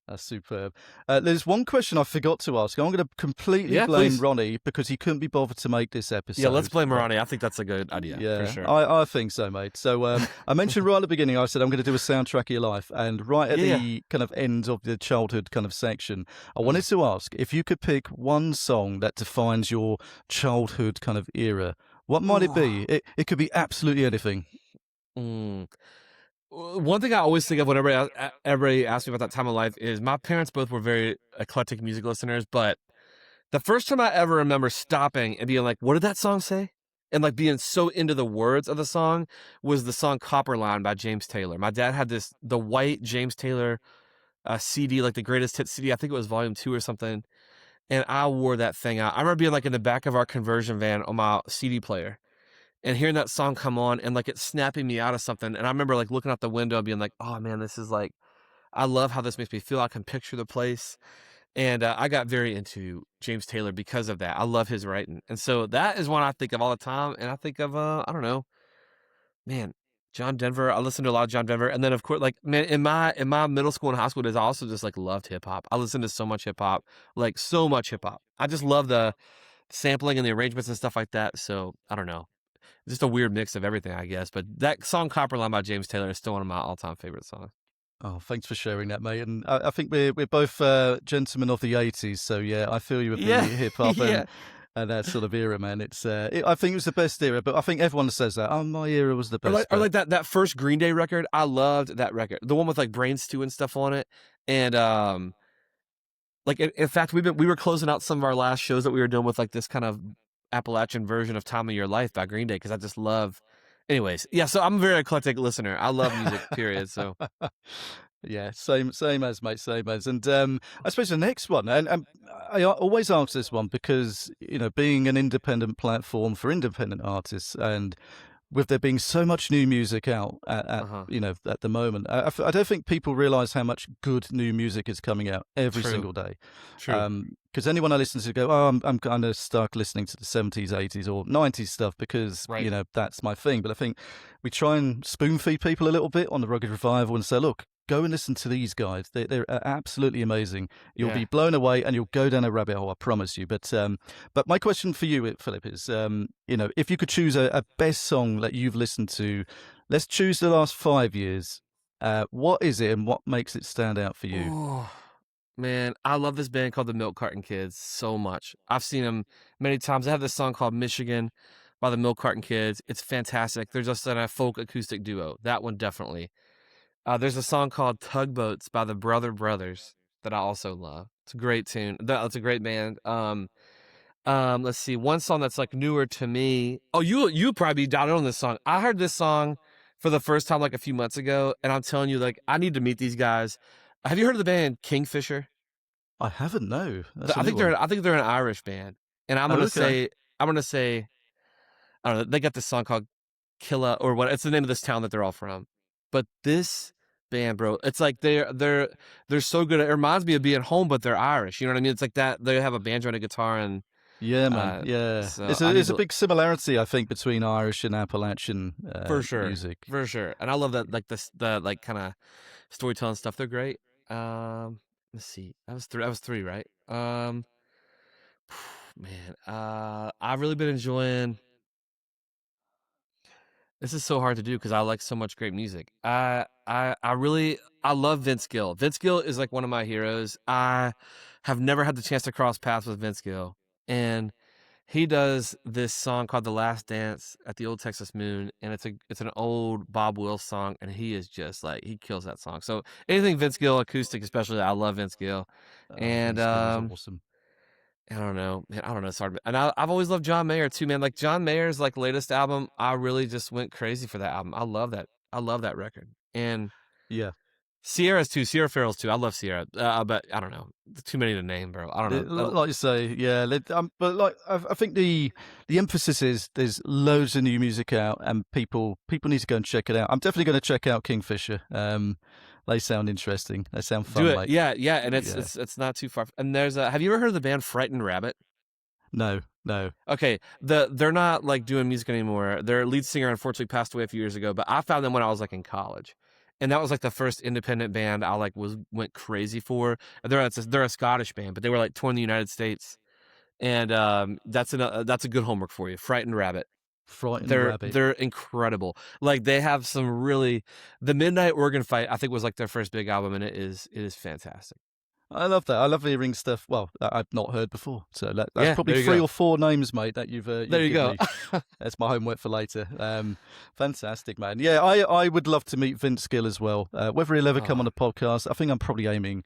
That's superb. There's one question I forgot to ask. I'm going to completely blame please. Ronnie because he couldn't be bothered to make this episode. Yeah, let's blame Ronnie. I think that's a good idea. Yeah, for sure. I think so, mate. So I mentioned right at the beginning, I said I'm going to do a soundtrack of your life. And right at the kind of end of the childhood kind of section, I wanted to ask if you could pick one song that defines your childhood kind of era, what might it be? It could be absolutely anything. One thing I always think of whenever everybody asks me about that time of life is my parents both were very eclectic music listeners, but the first time I ever remember stopping and being like, what did that song say? And like being so into the words of the song was the song Copper Line by James Taylor. My dad had the white James Taylor CD, like the greatest hits CD. I think it was volume 2 or something. And I wore that thing out. I remember being like in the back of our conversion van on my CD player and hearing that song come on and like it snapping me out of something. And I remember like looking out the window and being like, oh man, this is like, I love how this makes me feel. I can picture the place. And I got very into James Taylor because of that. I love his writing. And so that is one I think of all the time. And I think of, I don't know, man, John Denver. I listened to a lot of John Denver. And then of course, like, man, in my middle school and high school days, I also just like loved hip hop. I listened to so much hip hop, like so much hip hop. I just love the sampling and the arrangements and stuff like that. So I don't know. Just a weird mix of everything, I guess. But that song Copper Line by James Taylor is still one of my all-time favorite songs. Oh, thanks for sharing that, mate. And I think we're both gentlemen of the 80s. So, yeah, I feel you with the hip-hop and that sort of era, man. I think it was the best era, but I think everyone says that. Oh, my era was the best. Or like that first Green Day record. I loved that record. The one with like Brain Stew and stuff on it. And like in fact, we were closing out some of our last shows that we were doing with like this kind of Appalachian version of Time of Your Life by Green Day because I just love. Anyways, yeah. So I'm a very eclectic listener. I love music. Period. So Yeah, same as, mate, same as. And I suppose the next one, and I always ask this one because, being an independent platform for independent artists, and with there being so much new music out Uh-huh. at the moment, I don't think people realize how much good new music is coming out every True. single day. True. Because anyone I listen to go, oh, I'm kind of stuck listening to the 70s, 80s, or 90s stuff because, Right. that's my thing. But I think we try and spoon feed people a little bit on the Rugged Revival and say, look, go and listen to these guys. They're absolutely amazing. You'll be blown away and you'll go down a rabbit hole, I promise you. But my question for you, Philip, is, if you could choose a best song that you've listened to, let's choose the last 5 years. What is it and what makes it stand out for you? Oh, man, I love this band called the Milk Carton Kids so much. I've seen them many times. I have this song called Michigan by the Milk Carton Kids. It's fantastic. They're just a folk acoustic duo. That one definitely. There's a song called Tugboats by the Brother Brothers that I also love. It's a great tune. That's a great band. Let's see. One song that's like newer to me. Oh, you probably be down on this song. I heard this song for the first time like a few months ago, and I'm telling you, like, I need to meet these guys. Have you heard of the band Kingfisher? I haven't, no. I think they're an Irish band, and I'm gonna say I don't know. They got this song called Killa or what? It's the name of this town that they're all from. But this band, bro, it's like they're so good. It reminds me of being home, but they're Irish. You know what I mean? It's like that. They have a banjo and a guitar, and yeah, man. Yeah, so there's a big similarity, I think, between Irish and Appalachian for sure, music. for sure. And I love that, like the like kind of storytelling stuff. They're great. Let's see. That was three, right? Man, I've really been enjoying. This is so hard to do because I like so much great music. I love Vince Gill. Vince Gill is like one of my heroes. I have never had the chance to cross paths with Vince Gill, and he does this song called "The Last Dance" at the Old Texas Moon, and it's an old Bob Wills song, and he is just like, he kills that song. So anything Vince Gill acoustic, especially, I love Vince Gill, and Vince Gill is awesome. I don't know, man. I don't know. It's hard. And I've always loved John Mayer too, man. Like John Mayer's like latest album, I really just went crazy for that album. I love that. I love that record. And yeah, Sierra's too. Sierra Farrell's too. I love Sierra, but I don't know. Too many to name, bro. I don't know. Like you say, yeah. But like I think the emphasis is there's loads of new music out, and people need to go and check it out. I'm definitely going to check out Kingfisher. They sound interesting. They sound fun. Do it. Mate. Yeah, and it's not too far. And there's have you ever heard of the band Frightened Rabbit? No. Okay, they're not like doing music anymore. Their lead singer unfortunately passed away a few years ago, but I found them when I was like in college, and that was like the first independent band I like went crazy for. They're a Scottish band, but they were like touring the United States, and that's a good homework for you. Frightened Rabbit. Rabbit. They're incredible. Like they have some really. The Midnight Organ Fight, I think, was like their first big album, and it is fantastic. I love that. I love hearing stuff. Well, that I've not heard before. So that's probably 3 or 4 names, mate, that you've. There you go. That's my homework for later. Fantastic, man. Yeah, I would love to meet Vince Gill as well. Whether he'll ever come on the podcast, I think I'm probably aiming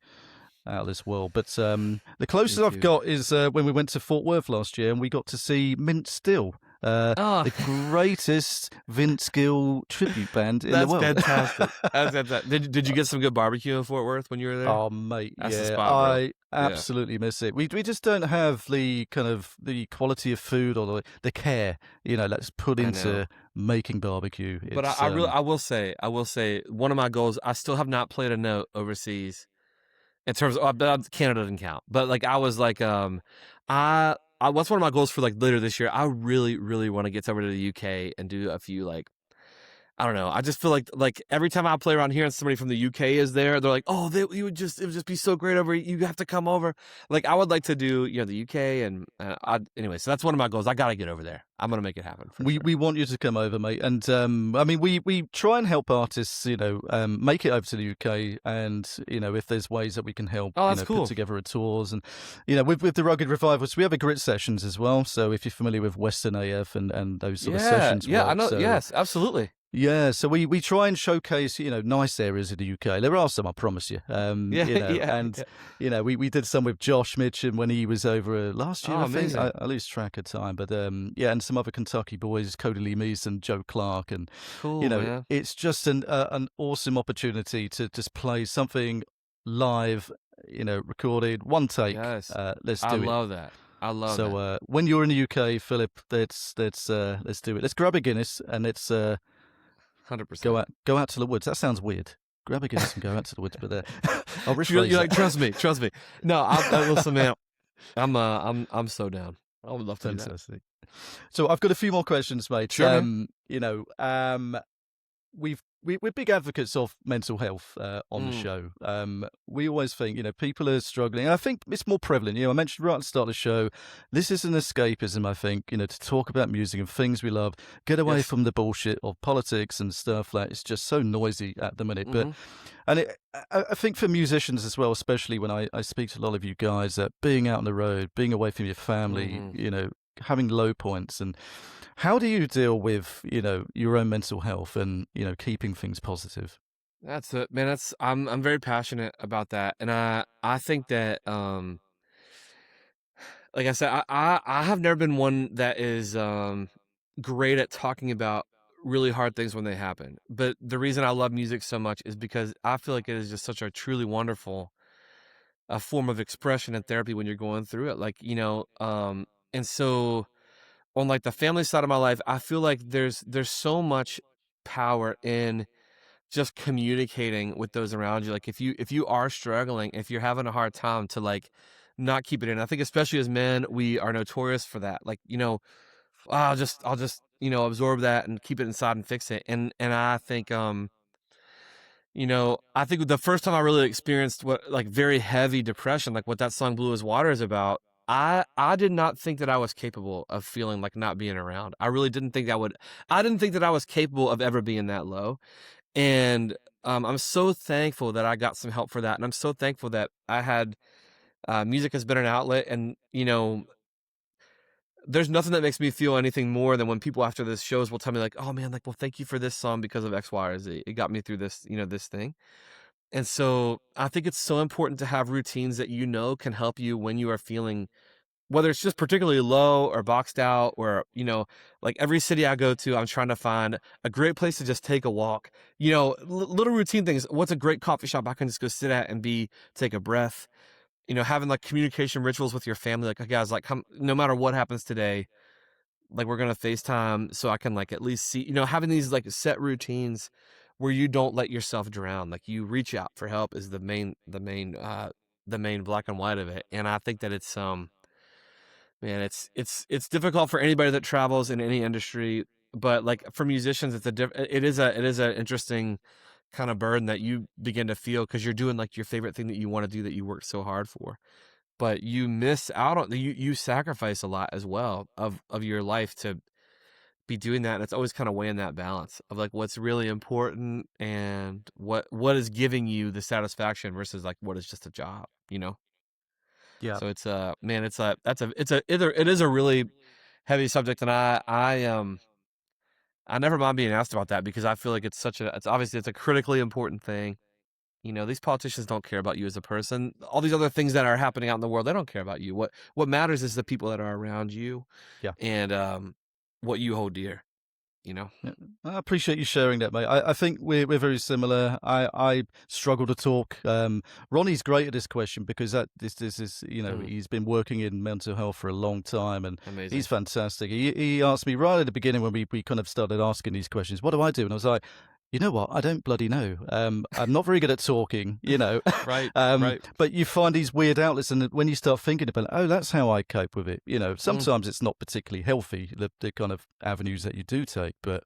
out of this world. But the closest I've got is when we went to Fort Worth last year and we got to see Mint Still. The greatest Vince Gill tribute band in the world. Fantastic. That's fantastic. Did you get some good barbecue in Fort Worth when you were there? Oh, mate, that's yeah, the spot, bro. I absolutely miss it. We just don't have the kind of the quality of food or the care, that's put into making barbecue. But I will say one of my goals. I still have not played a note overseas. In terms of Canada doesn't count, but like I was like, what's one of my goals for like later this year? I really, really want to get over to the UK and do a few like, I don't know. I just feel like every time I play around here and somebody from the UK is there, they're like, oh, it would just be so great over. You have to come over. Like I would like to do the UK and anyway. So that's one of my goals. I got to get over there. I'm gonna make it happen. We want you to come over, mate. And I mean, we try and help artists, make it over to the UK, and if there's ways that we can help, that's cool. Put together a tours, and with the Rugged Revivals, we have a grit sessions as well. So if you're familiar with Western AF and those sort of sessions, I know. So, yes, absolutely. Yeah, so we try and showcase, nice areas in the UK. There are some, I promise you. Yeah, And yeah. we did some with Josh Mitchum when he was over last year, Oh, I think. amazing. I lose track of time, but and some other Kentucky boys, Cody Lee Meese and Joe Clark, and Cool, man. it's just an awesome opportunity to just play something live, recorded, one take. Yes. Let's I do it. love that. I love that. So when you're in the UK, Philip, let's do it. Let's grab a Guinness and let's 100%. go out to the woods. That sounds weird. Grab a Guinness and go out to the woods, but I'll You're rephrase like, that. trust me. No, listen, man. I'm so down. I would love to do that. Fantastic. So I've got a few more questions, mate. Sure, man. We're big advocates of mental health on the show. We always think, people are struggling. And I think it's more prevalent. I mentioned right at the start of the show, this is an escapism, I think, to talk about music and things we love, get away Yes. from the bullshit of politics and stuff like it's just so noisy at the minute. Mhm. I think for musicians as well, especially when I speak to a lot of you guys, that being out on the road, being away from your family, having low points, and how do you deal with, your own mental health and, keeping things positive? That's it, man. I'm very passionate about that, and I think that like I said, I have never been one that is great at talking about really hard things when they happen. But the reason I love music so much is because I feel like it is just such a truly wonderful a form of expression and therapy when you're going through it. Like, and so on like the family side of my life, I feel like there's so much power in just communicating with those around you. Like if you are struggling, if you're having a hard time, to like not keep it in. I think especially as men, we are notorious for that. Like, I'll just absorb that and keep it inside and fix it. And I think I think the first time I really experienced what like very heavy depression, like what that song Blue as Water is about, I did not think that I was capable of feeling like not being around. I really didn't think I didn't think that I was capable of ever being that low. And I'm so thankful that I got some help for that. And I'm so thankful that I had music has been an outlet. And, there's nothing that makes me feel anything more than when people after this shows will tell me like, oh man, like, well, thank you for this song because of X, Y, or Z. It got me through this, this thing. And so I think it's so important to have routines that can help you when you are feeling, whether it's just particularly low or boxed out, or, like every city I go to, I'm trying to find a great place to just take a walk, little routine things. What's a great coffee shop I can just go sit at and take a breath, having like communication rituals with your family. Like, guys, like, come, no matter what happens today, like we're going to FaceTime so I can like at least see, having these like set routines where you don't let yourself drown. Like you reach out for help is the main black and white of it. And I think that it's, man, it's difficult for anybody that travels in any industry, but like for musicians, it is an interesting kind of burden that you begin to feel because you're doing like your favorite thing that you want to do that you worked so hard for, but you miss out on you sacrifice a lot as well of your life to be doing that. And it's always kind of weighing that balance of like what's really important and what is giving you the satisfaction versus like what is just a job, Yeah. So it's man, it is a really heavy subject, and I never mind being asked about that because I feel like it's obviously it's a critically important thing. These politicians don't care about you as a person. All these other things that are happening out in the world, they don't care about you. What matters is the people that are around you, Yeah. and what you hold dear. Yeah. I appreciate you sharing that, mate. I think we're very similar. I struggle to talk. Ronnie's great at this question because this is he's been working in mental health for a long time and Amazing. he's fantastic. He asked me right at the beginning when we kind of started asking these questions, what do I do? And I was like, you know what? I don't bloody know. I'm not very good at talking, Right. But you find these weird outlets, and when you start thinking about, oh, that's how I cope with it. Sometimes it's not particularly healthy, the kind of avenues that you do take. But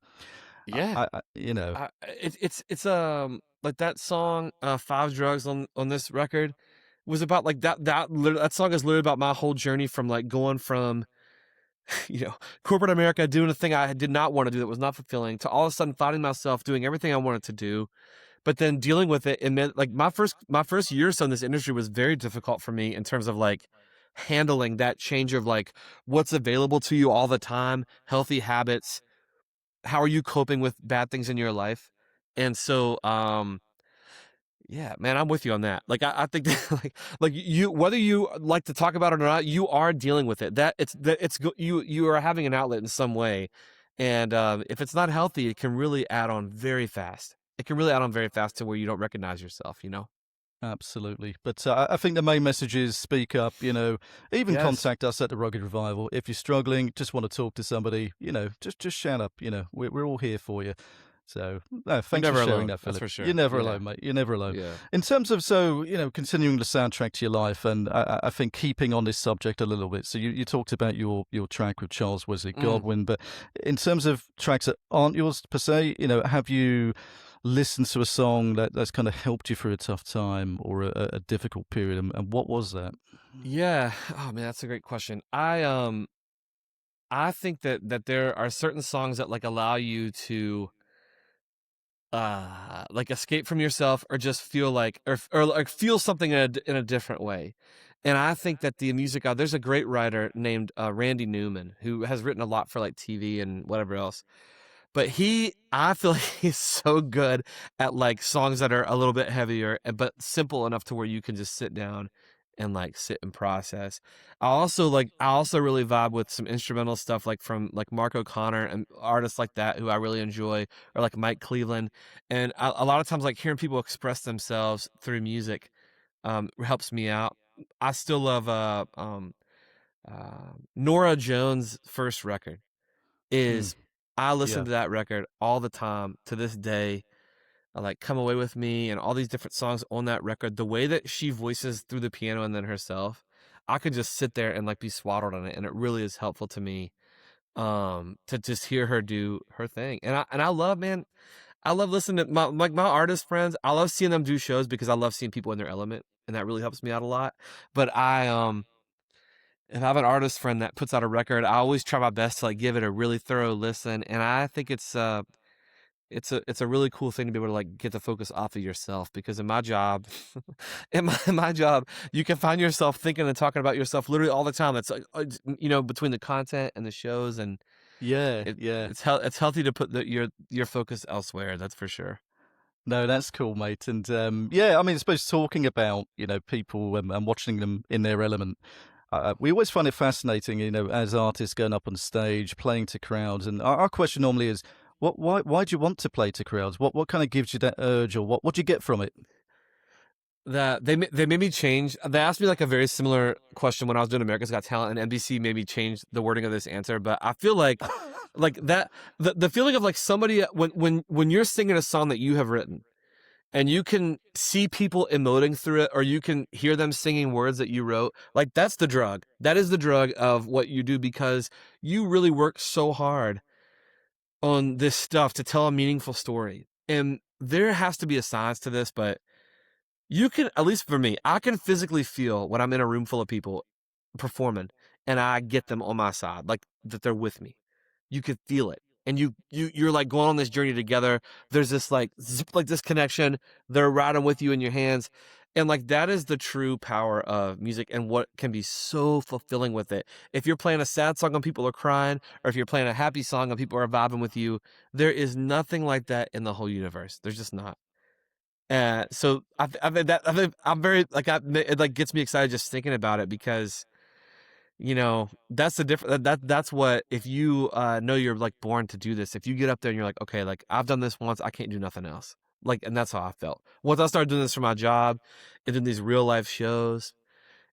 yeah, it's like that song, Five Drugs on this record was about like that song is literally about my whole journey from like going from corporate America, doing a thing I did not want to do that was not fulfilling, to all of a sudden finding myself doing everything I wanted to do, but then dealing with it. And then like my first year or so in this industry was very difficult for me in terms of like handling that change of like what's available to you all the time, healthy habits, how are you coping with bad things in your life? And so, yeah, man, I'm with you on that. Like, I think that, like you, whether you like to talk about it or not, you are dealing with it. You are having an outlet in some way, and if it's not healthy, it can really add on very fast. It can really add on very fast to where you don't recognize yourself. Absolutely. But I think the main message is speak up, even Yes. contact us at the Rugged Revival. If you're struggling, just want to talk to somebody, just shout up, we're all here for you. So no, thanks for never sharing alone, that, that's Philip. for sure. You're never Yeah. alone, mate. You're never alone. Yeah. In terms of, continuing the soundtrack to your life, and I think keeping on this subject a little bit. So you talked about your track with Charles Wesley Godwin, but in terms of tracks that aren't yours per se, have you listened to a song that's kind of helped you through a tough time or a difficult period, and what was that? Yeah. Oh man, that's a great question. I think that there are certain songs that like allow you to like escape from yourself or just feel like or like feel something in a different way. And I think that the music there's a great writer named Randy Newman who has written a lot for like TV and whatever else. But I feel like he's so good at like songs that are a little bit heavier, but simple enough to where you can just sit down and like sit and process. I also really vibe with some instrumental stuff like from like Mark O'Connor and artists like that who I really enjoy, or like Mike Cleveland. And a lot of times like hearing people express themselves through music helps me out. I still love Nora Jones' first record is I listen to that record all the time to this day. I like Come Away With Me and all these different songs on that record. The way that she voices through the piano and then herself, I could just sit there and like be swaddled on it, and it really is helpful to me to just hear her do her thing. And I love, man, I love listening to my artist friends. I love seeing them do shows because I love seeing people in their element, and that really helps me out a lot. But if I have an artist friend that puts out a record, I always try my best to like give it a really thorough listen, and I think it's a really cool thing to be able to like get the focus off of yourself, because in my job, in my job, you can find yourself thinking and talking about yourself literally all the time. It's like between the content and the shows, and it's healthy to put your focus elsewhere. That's for sure. No, that's cool, mate. And I mean, I suppose talking about people and watching them in their element. We always find it fascinating, as artists going up on stage, playing to crowds. And our question normally is, why do you want to play to crowds? What kind of gives you that urge, or what do you get from it? That they made me change. They asked me like a very similar question when I was doing America's Got Talent, and NBC made me change the wording of this answer. But I feel like like that the feeling of like somebody when you're singing a song that you have written, and you can see people emoting through it, or you can hear them singing words that you wrote, like that's the drug. That is the drug of what you do, because you really work so hard on this stuff to tell a meaningful story. And there has to be a science to this, but you can, at least for me, I can physically feel when I'm in a room full of people performing and I get them on my side, like that they're with me. You could feel it. And you're like going on this journey together. There's this like this connection. They're riding with you in your hands. And like that is the true power of music and what can be so fulfilling with it. If you're playing a sad song and people are crying, or if you're playing a happy song and people are vibing with you, there is nothing like that in the whole universe. There's just not. So I'm very like it like gets me excited just thinking about it, because that's the difference. That's what, if you know you're like born to do this, if you get up there and you're like, okay, like I've done this once, I can't do nothing else. Like, and that's how I felt once I started doing this for my job and doing these real life shows.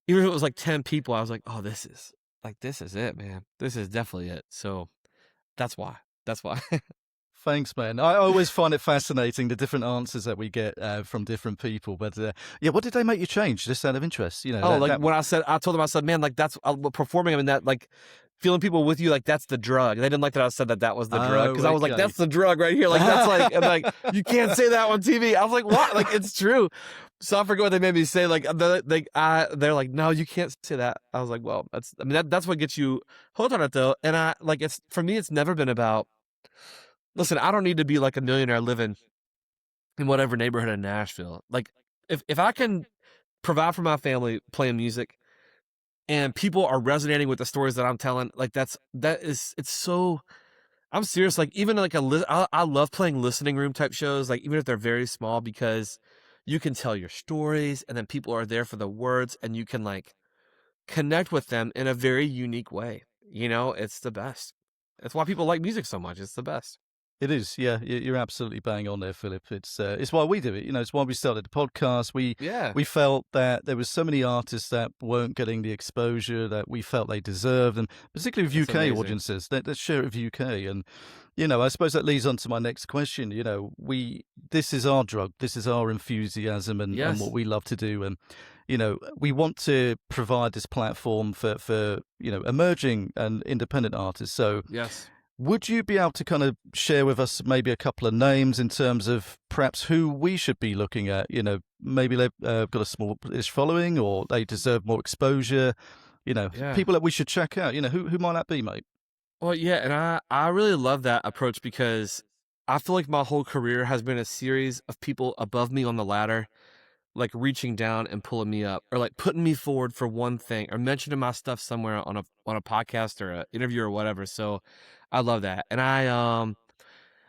Even if it was like 10 people, I was like, oh, this is it, man. This is definitely it. So that's why. Thanks, man. I always find it fascinating, the different answers that we get from different people. But what did they make you change, just out of interest? When I told them, I said, man, like that's performing. I mean, that like feeling people with you, like that's the drug. They didn't like that I said that was the drug, because I was like, that's the drug right here. Like that's like, and like you can't say that on TV. I was like, what? Like it's true. So I forget what they made me say. Like they're like, no, you can't say that. I was like, well, that's what gets you hooked on it though. And I like, it's for me, it's never been about. Listen, I don't need to be like a millionaire living in whatever neighborhood in Nashville. Like if I can provide for my family playing music, and people are resonating with the stories that I'm telling, like it's so, I'm serious. Like even like I love playing listening room type shows, like even if they're very small, because you can tell your stories and then people are there for the words and you can like connect with them in a very unique way. You know, it's the best. That's why people like music so much. It's the best. It is, yeah. You're absolutely bang on there, Philip. It's why we do it. You know, it's why we started the podcast. Yeah. We felt that there was so many artists that weren't getting the exposure that we felt they deserved, and particularly with It's UK amazing. audiences. Let's share it with UK, and you know, I suppose that leads on to my next question. You know, this is our drug, this is our enthusiasm, and Yes. what we love to do, and you know, we want to provide this platform for you know, emerging and independent artists. So. Yes. Would you be able to kind of share with us maybe a couple of names in terms of perhaps who we should be looking at? You know, maybe they've got a small-ish following or they deserve more exposure. You know, Yeah. people that we should check out. You know, who might that be, mate? Well, yeah, and I really love that approach because I feel like my whole career has been a series of people above me on the ladder, like reaching down and pulling me up, or like putting me forward for one thing, or mentioning my stuff somewhere on a podcast or an interview or whatever. So I love that. And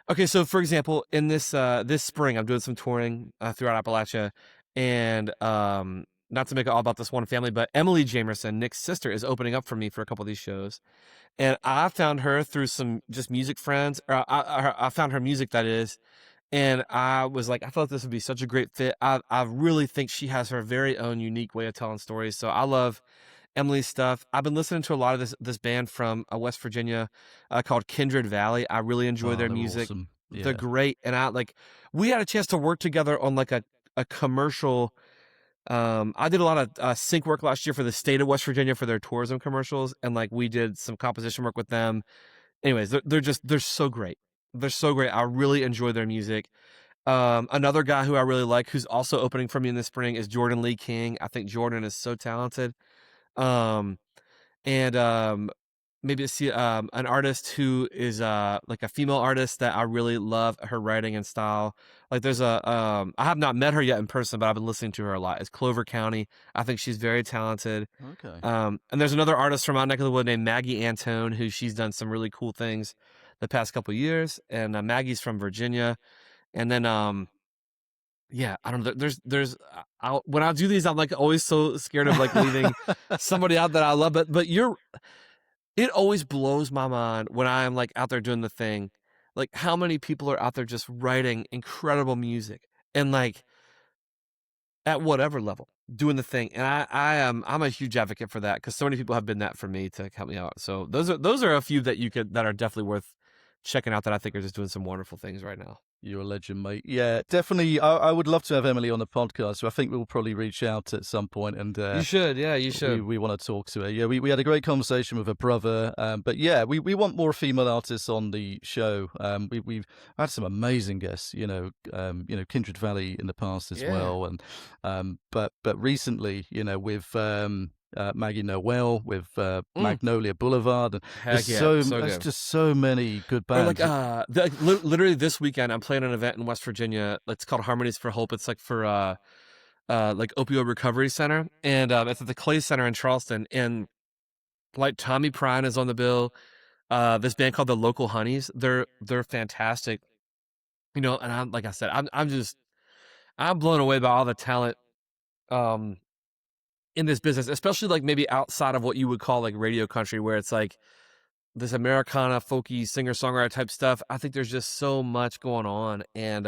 okay, so for example, in this spring, I'm doing some touring throughout Appalachia, and not to make it all about this one family, but Emily Jamerson, Nick's sister, is opening up for me for a couple of these shows. And I found her through some just music friends. Or I found her music, that is. And I was like, I thought this would be such a great fit. I really think she has her very own unique way of telling stories. So I love Emily's stuff. I've been listening to a lot of this band from West Virginia called Kindred Valley. I really enjoy their they're music. awesome. They're Yeah. great. And we had a chance to work together on like a commercial. I did a lot of sync work last year for the state of West Virginia for their tourism commercials, and like we did some composition work with them. Anyways, they're so great. They're so great. I really enjoy their music. Another guy who I really like, who's also opening for me in the spring, is Jordan Lee King. I think Jordan is so talented. And maybe see an artist who is like a female artist that I really love her writing and style. Like there's I have not met her yet in person, but I've been listening to her a lot. It's Clover County. I think she's very talented. Okay. And there's another artist from our neck of the wood named Maggie Antone, who she's done some really cool things the past couple of years. And Maggie's from Virginia. And then yeah, I don't know. When I do these, I'm like always so scared of like leaving somebody out that I love. But it always blows my mind when I'm like out there doing the thing, like how many people are out there just writing incredible music and like at whatever level doing the thing. And I'm a huge advocate for that because so many people have been that for me to help me out. So those are a few that are definitely worth checking out that I think are just doing some wonderful things right now. You're a legend, mate. Yeah, definitely. I would love to have Emily on the podcast. So I think we'll probably reach out at some point, and You should, yeah, you should. we want to talk to her. Yeah, we had a great conversation with her brother. But yeah, we want more female artists on the show. We've had some amazing guests. You know, Kindred Valley in the past as Yeah. well, and but recently, you know, with Maggie Noel, with Magnolia Boulevard, and Heck there's yeah, so so there's good. just so many good Or bands. like literally this weekend, I'm playing an event in West Virginia. It's called Harmonies for Hope. It's like for like opioid recovery center, and it's at the Clay Center in Charleston. And like Tommy Prine is on the bill. This band called the Local Honeys. They're fantastic. You know, and I'm like I said, I'm blown away by all the talent in this business, especially like maybe outside of what you would call like radio country, where it's like this Americana folky singer-songwriter type stuff. I think there's just so much going on, and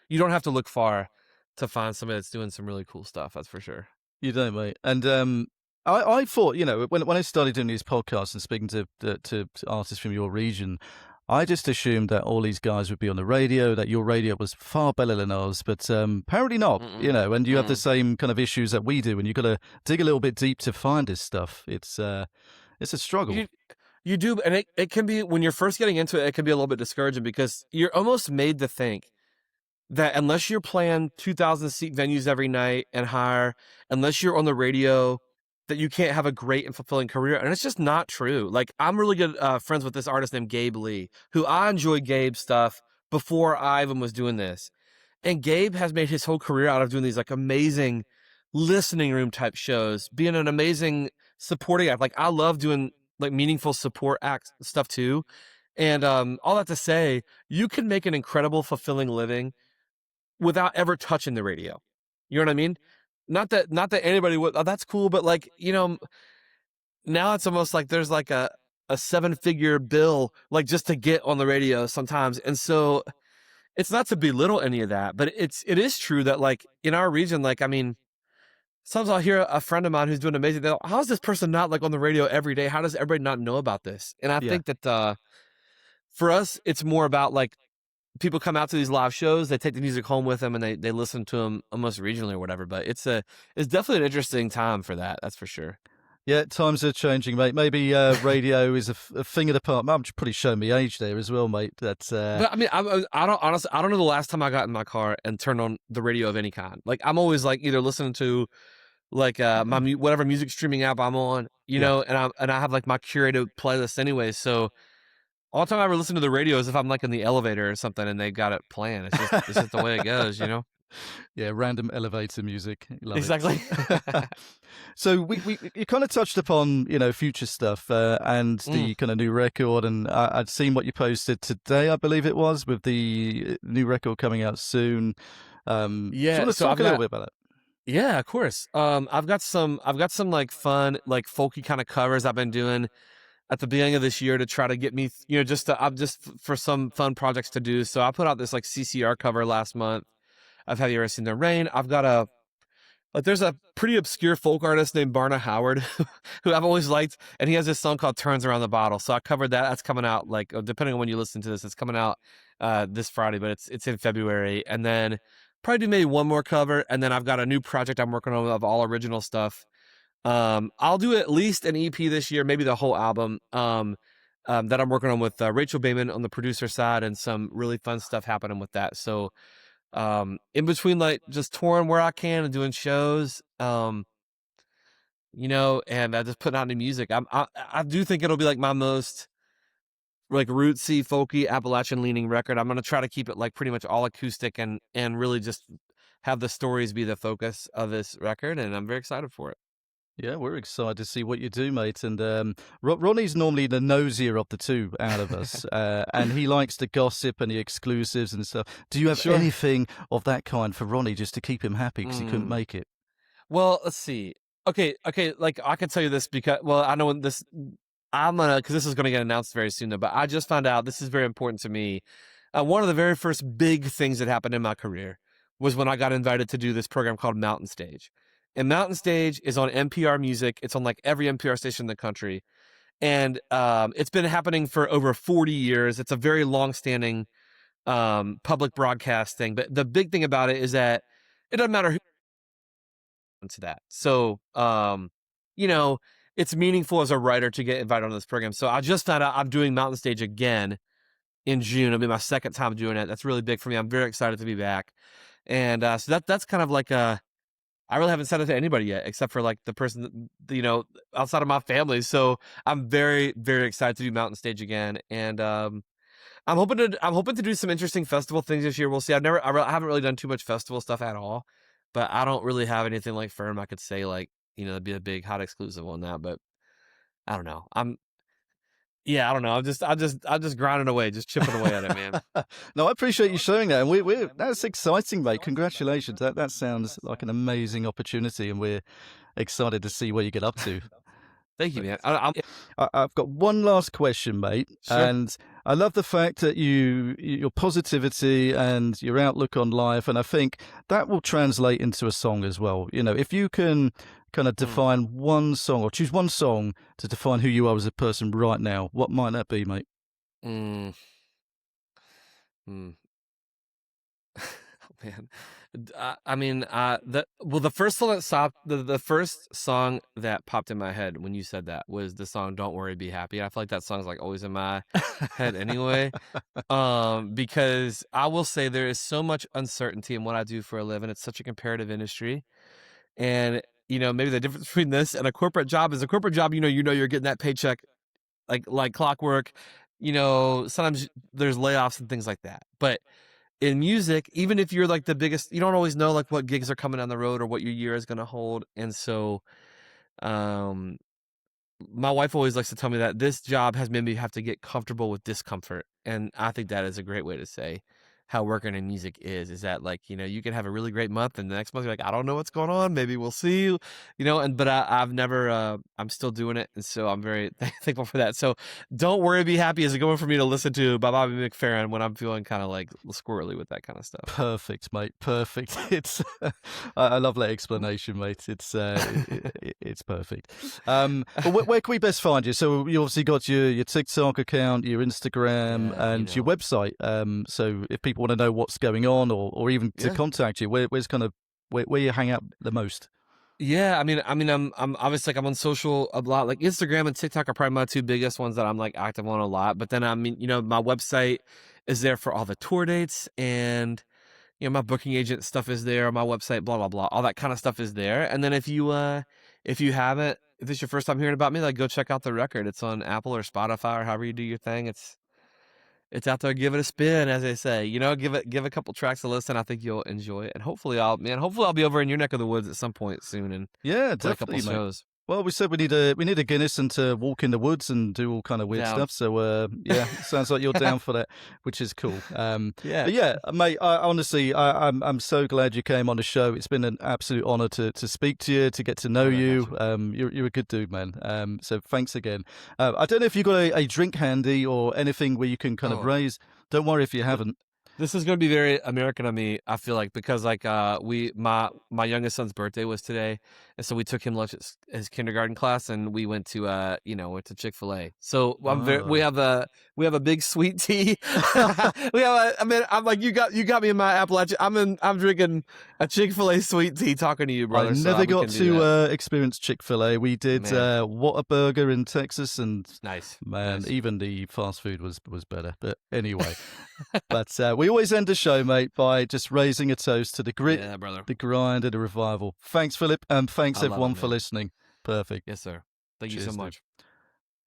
you don't have to look far to find somebody that's doing some really cool stuff. That's for sure. You don't, mate. And I thought, you know, when I started doing these podcasts and speaking to artists from your region, I just assumed that all these guys would be on the radio, that your radio was far better than ours, but apparently not, you know, and you have the same kind of issues that we do, and you've got to dig a little bit deep to find this stuff. It's a struggle. You do, and it can be, when you're first getting into it, it can be a little bit discouraging because you're almost made to think that unless you're playing 2,000-seat venues every night and higher, unless you're on the radio, that you can't have a great and fulfilling career. And it's just not true. Like, I'm really good friends with this artist named Gabe Lee, who I enjoyed Gabe's stuff before I even was doing this. And Gabe has made his whole career out of doing these like amazing listening room type shows, being an amazing supporting act. Like, I love doing like meaningful support act stuff too. And all that to say, you can make an incredible, fulfilling living without ever touching the radio. You know what I mean? Not that anybody would. Oh, that's cool, but like, now it's almost like there's like a 7-figure bill like just to get on the radio sometimes. And so it's not to belittle any of that, but it is true that like in our region, like, I mean, sometimes I'll hear a friend of mine who's doing amazing. How is this person not like on the radio every day? How does everybody not know about this? And I think that for us, it's more about like people come out to these live shows, they take the music home with them, and they listen to them almost regionally or whatever. But it's definitely an interesting time for that. That's for sure. Yeah, times are changing, mate. Maybe radio is a thing of the past. I'm probably showing me age there as well, mate. That's. But I mean, I don't honestly, I don't know the last time I got in my car and turned on the radio of any kind. Like I'm always like either listening to like my whatever music streaming app I'm on, and I have like my curated playlist anyway. So all the time I ever listen to the radio is if I'm like in the elevator or something and they got it playing. It's just the way it goes, Yeah, random elevator music. Love exactly. It. So you kind of touched upon future stuff and the kind of new record, and I'd seen what you posted today, I believe it was, with the new record coming out soon. Yeah, so let's talk a little bit about it. Yeah, of course. I've got some like fun like folky kind of covers I've been doing at the beginning of this year to try to get me, just for some fun projects to do. So I put out this like CCR cover last month. I've Have You Ever Seen the Rain? I've got there's a pretty obscure folk artist named Barna Howard who I've always liked, and he has this song called Turns Around the Bottle. So I covered that. That's coming out like, depending on when you listen to this, it's coming out this Friday, but it's in February. And then probably do maybe one more cover, and then I've got a new project I'm working on of all original stuff. I'll do at least an EP this year, maybe the whole album that I'm working on with Rachel Bayman on the producer side, and some really fun stuff happening with that. So in between like just touring where I can and doing shows, and just putting out new music. I do think it'll be like my most like rootsy, folky, Appalachian leaning record. I'm going to try to keep it like pretty much all acoustic and really just have the stories be the focus of this record. And I'm very excited for it. Yeah, we're excited to see what you do, mate. And Ronnie's normally the nosier of the two out of us, and he likes the gossip and the exclusives and stuff. Do you have anything of that kind for Ronnie just to keep him happy because he couldn't make it? Well, let's see. Okay. Like I can tell you this because, I know this. Because this is gonna get announced very soon, though. But I just found out this is very important to me. One of the very first big things that happened in my career was when I got invited to do this program called Mountain Stage. And Mountain Stage is on NPR Music. It's on like every NPR station in the country. And it's been happening for over 40 years. It's a very long-standing public broadcast thing. But the big thing about it is that it doesn't matter who to that. So, it's meaningful as a writer to get invited on this program. So I just found out I'm doing Mountain Stage again in June. It'll be my second time doing it. That's really big for me. I'm very excited to be back. And so that's kind of like I really haven't said it to anybody yet, except for like the person, outside of my family. So I'm very, very excited to do Mountain Stage again. And I'm hoping to do some interesting festival things this year. We'll see. I haven't really done too much festival stuff at all, but I don't really have anything like firm I could say like, it'd be a big hot exclusive on that. But I don't know. I don't know. I'm just grinding away, just chipping away at it, man. No, I appreciate you sharing that. And that's exciting, mate. Congratulations. That sounds like an amazing opportunity, and we're excited to see what you get up to. Thank you, man. I've got one last question, mate. Sure. And I love the fact that your positivity and your outlook on life, and I think that will translate into a song as well. If you can kind of define one song or choose one song to define who you are as a person right now, what might that be, mate? Oh, man. The first song the first song that popped in my head when you said that was the song "Don't Worry, Be Happy." I feel like that song's like always in my head anyway, because I will say there is so much uncertainty in what I do for a living. It's such a comparative industry, and maybe the difference between this and a corporate job is a corporate job. You're getting that paycheck like clockwork. Sometimes there's layoffs and things like that, but in music, even if you're like the biggest, you don't always know like what gigs are coming down the road or what your year is going to hold. And so, my wife always likes to tell me that this job has made me have to get comfortable with discomfort. And I think that is a great way to say how working in music is that like, you can have a really great month and the next month you're like, I don't know what's going on. Maybe we'll see, but I've never, I'm still doing it. And so I'm very thankful for that. So don't worry, be happy is a good one for me to listen to by Bobby McFerrin when I'm feeling kind of like squirrely with that kind of stuff. Perfect, mate. Perfect. It's I love that explanation, mate. It's it's perfect. But where can we best find you? So you obviously got your TikTok account, your Instagram, and your website. So if people want to know what's going on, or even to contact you, where's kind of where you hang out the most? Yeah, I mean, I'm obviously like I'm on social a lot. Like Instagram and TikTok are probably my two biggest ones that I'm like active on a lot. But then my website is there for all the tour dates, and my booking agent stuff is there on my website. Blah blah blah, all that kind of stuff is there. And then if you haven't, if this is your first time hearing about me, like go check out the record. It's on Apple or Spotify or however you do your thing. It's out there. Give it a spin, as they say. Give a couple tracks a listen. I think you'll enjoy it, and hopefully I'll be over in your neck of the woods at some point soon, and definitely, a couple shows. Well, we said we need a Guinness and to walk in the woods and do all kind of weird stuff. So sounds like you're down for that, which is cool. But yeah, mate. I'm so glad you came on the show. It's been an absolute honor to speak to you, to get to know you. You're a good dude, man. So thanks again. I don't know if you got a drink handy or anything where you can kind of raise. Don't worry if you haven't. This is going to be very American of me, I feel like, because like my youngest son's birthday was today, and so we took him lunch at his kindergarten class, and we went to went to Chick-fil-A. So we have a big sweet tea. I'm like you got me in my Appalachia. I'm drinking a Chick-fil-A sweet tea talking to you, brother. I never got to experience Chick-fil-A. We did Whataburger in Texas, and nice. Even the fast food was better. But anyway, but we always end the show, mate, by just raising a toast to the grit, the grind, and the revival. Thanks, Philip, and thanks everyone for listening. Perfect. Yes, sir. Thank you so much. Dude.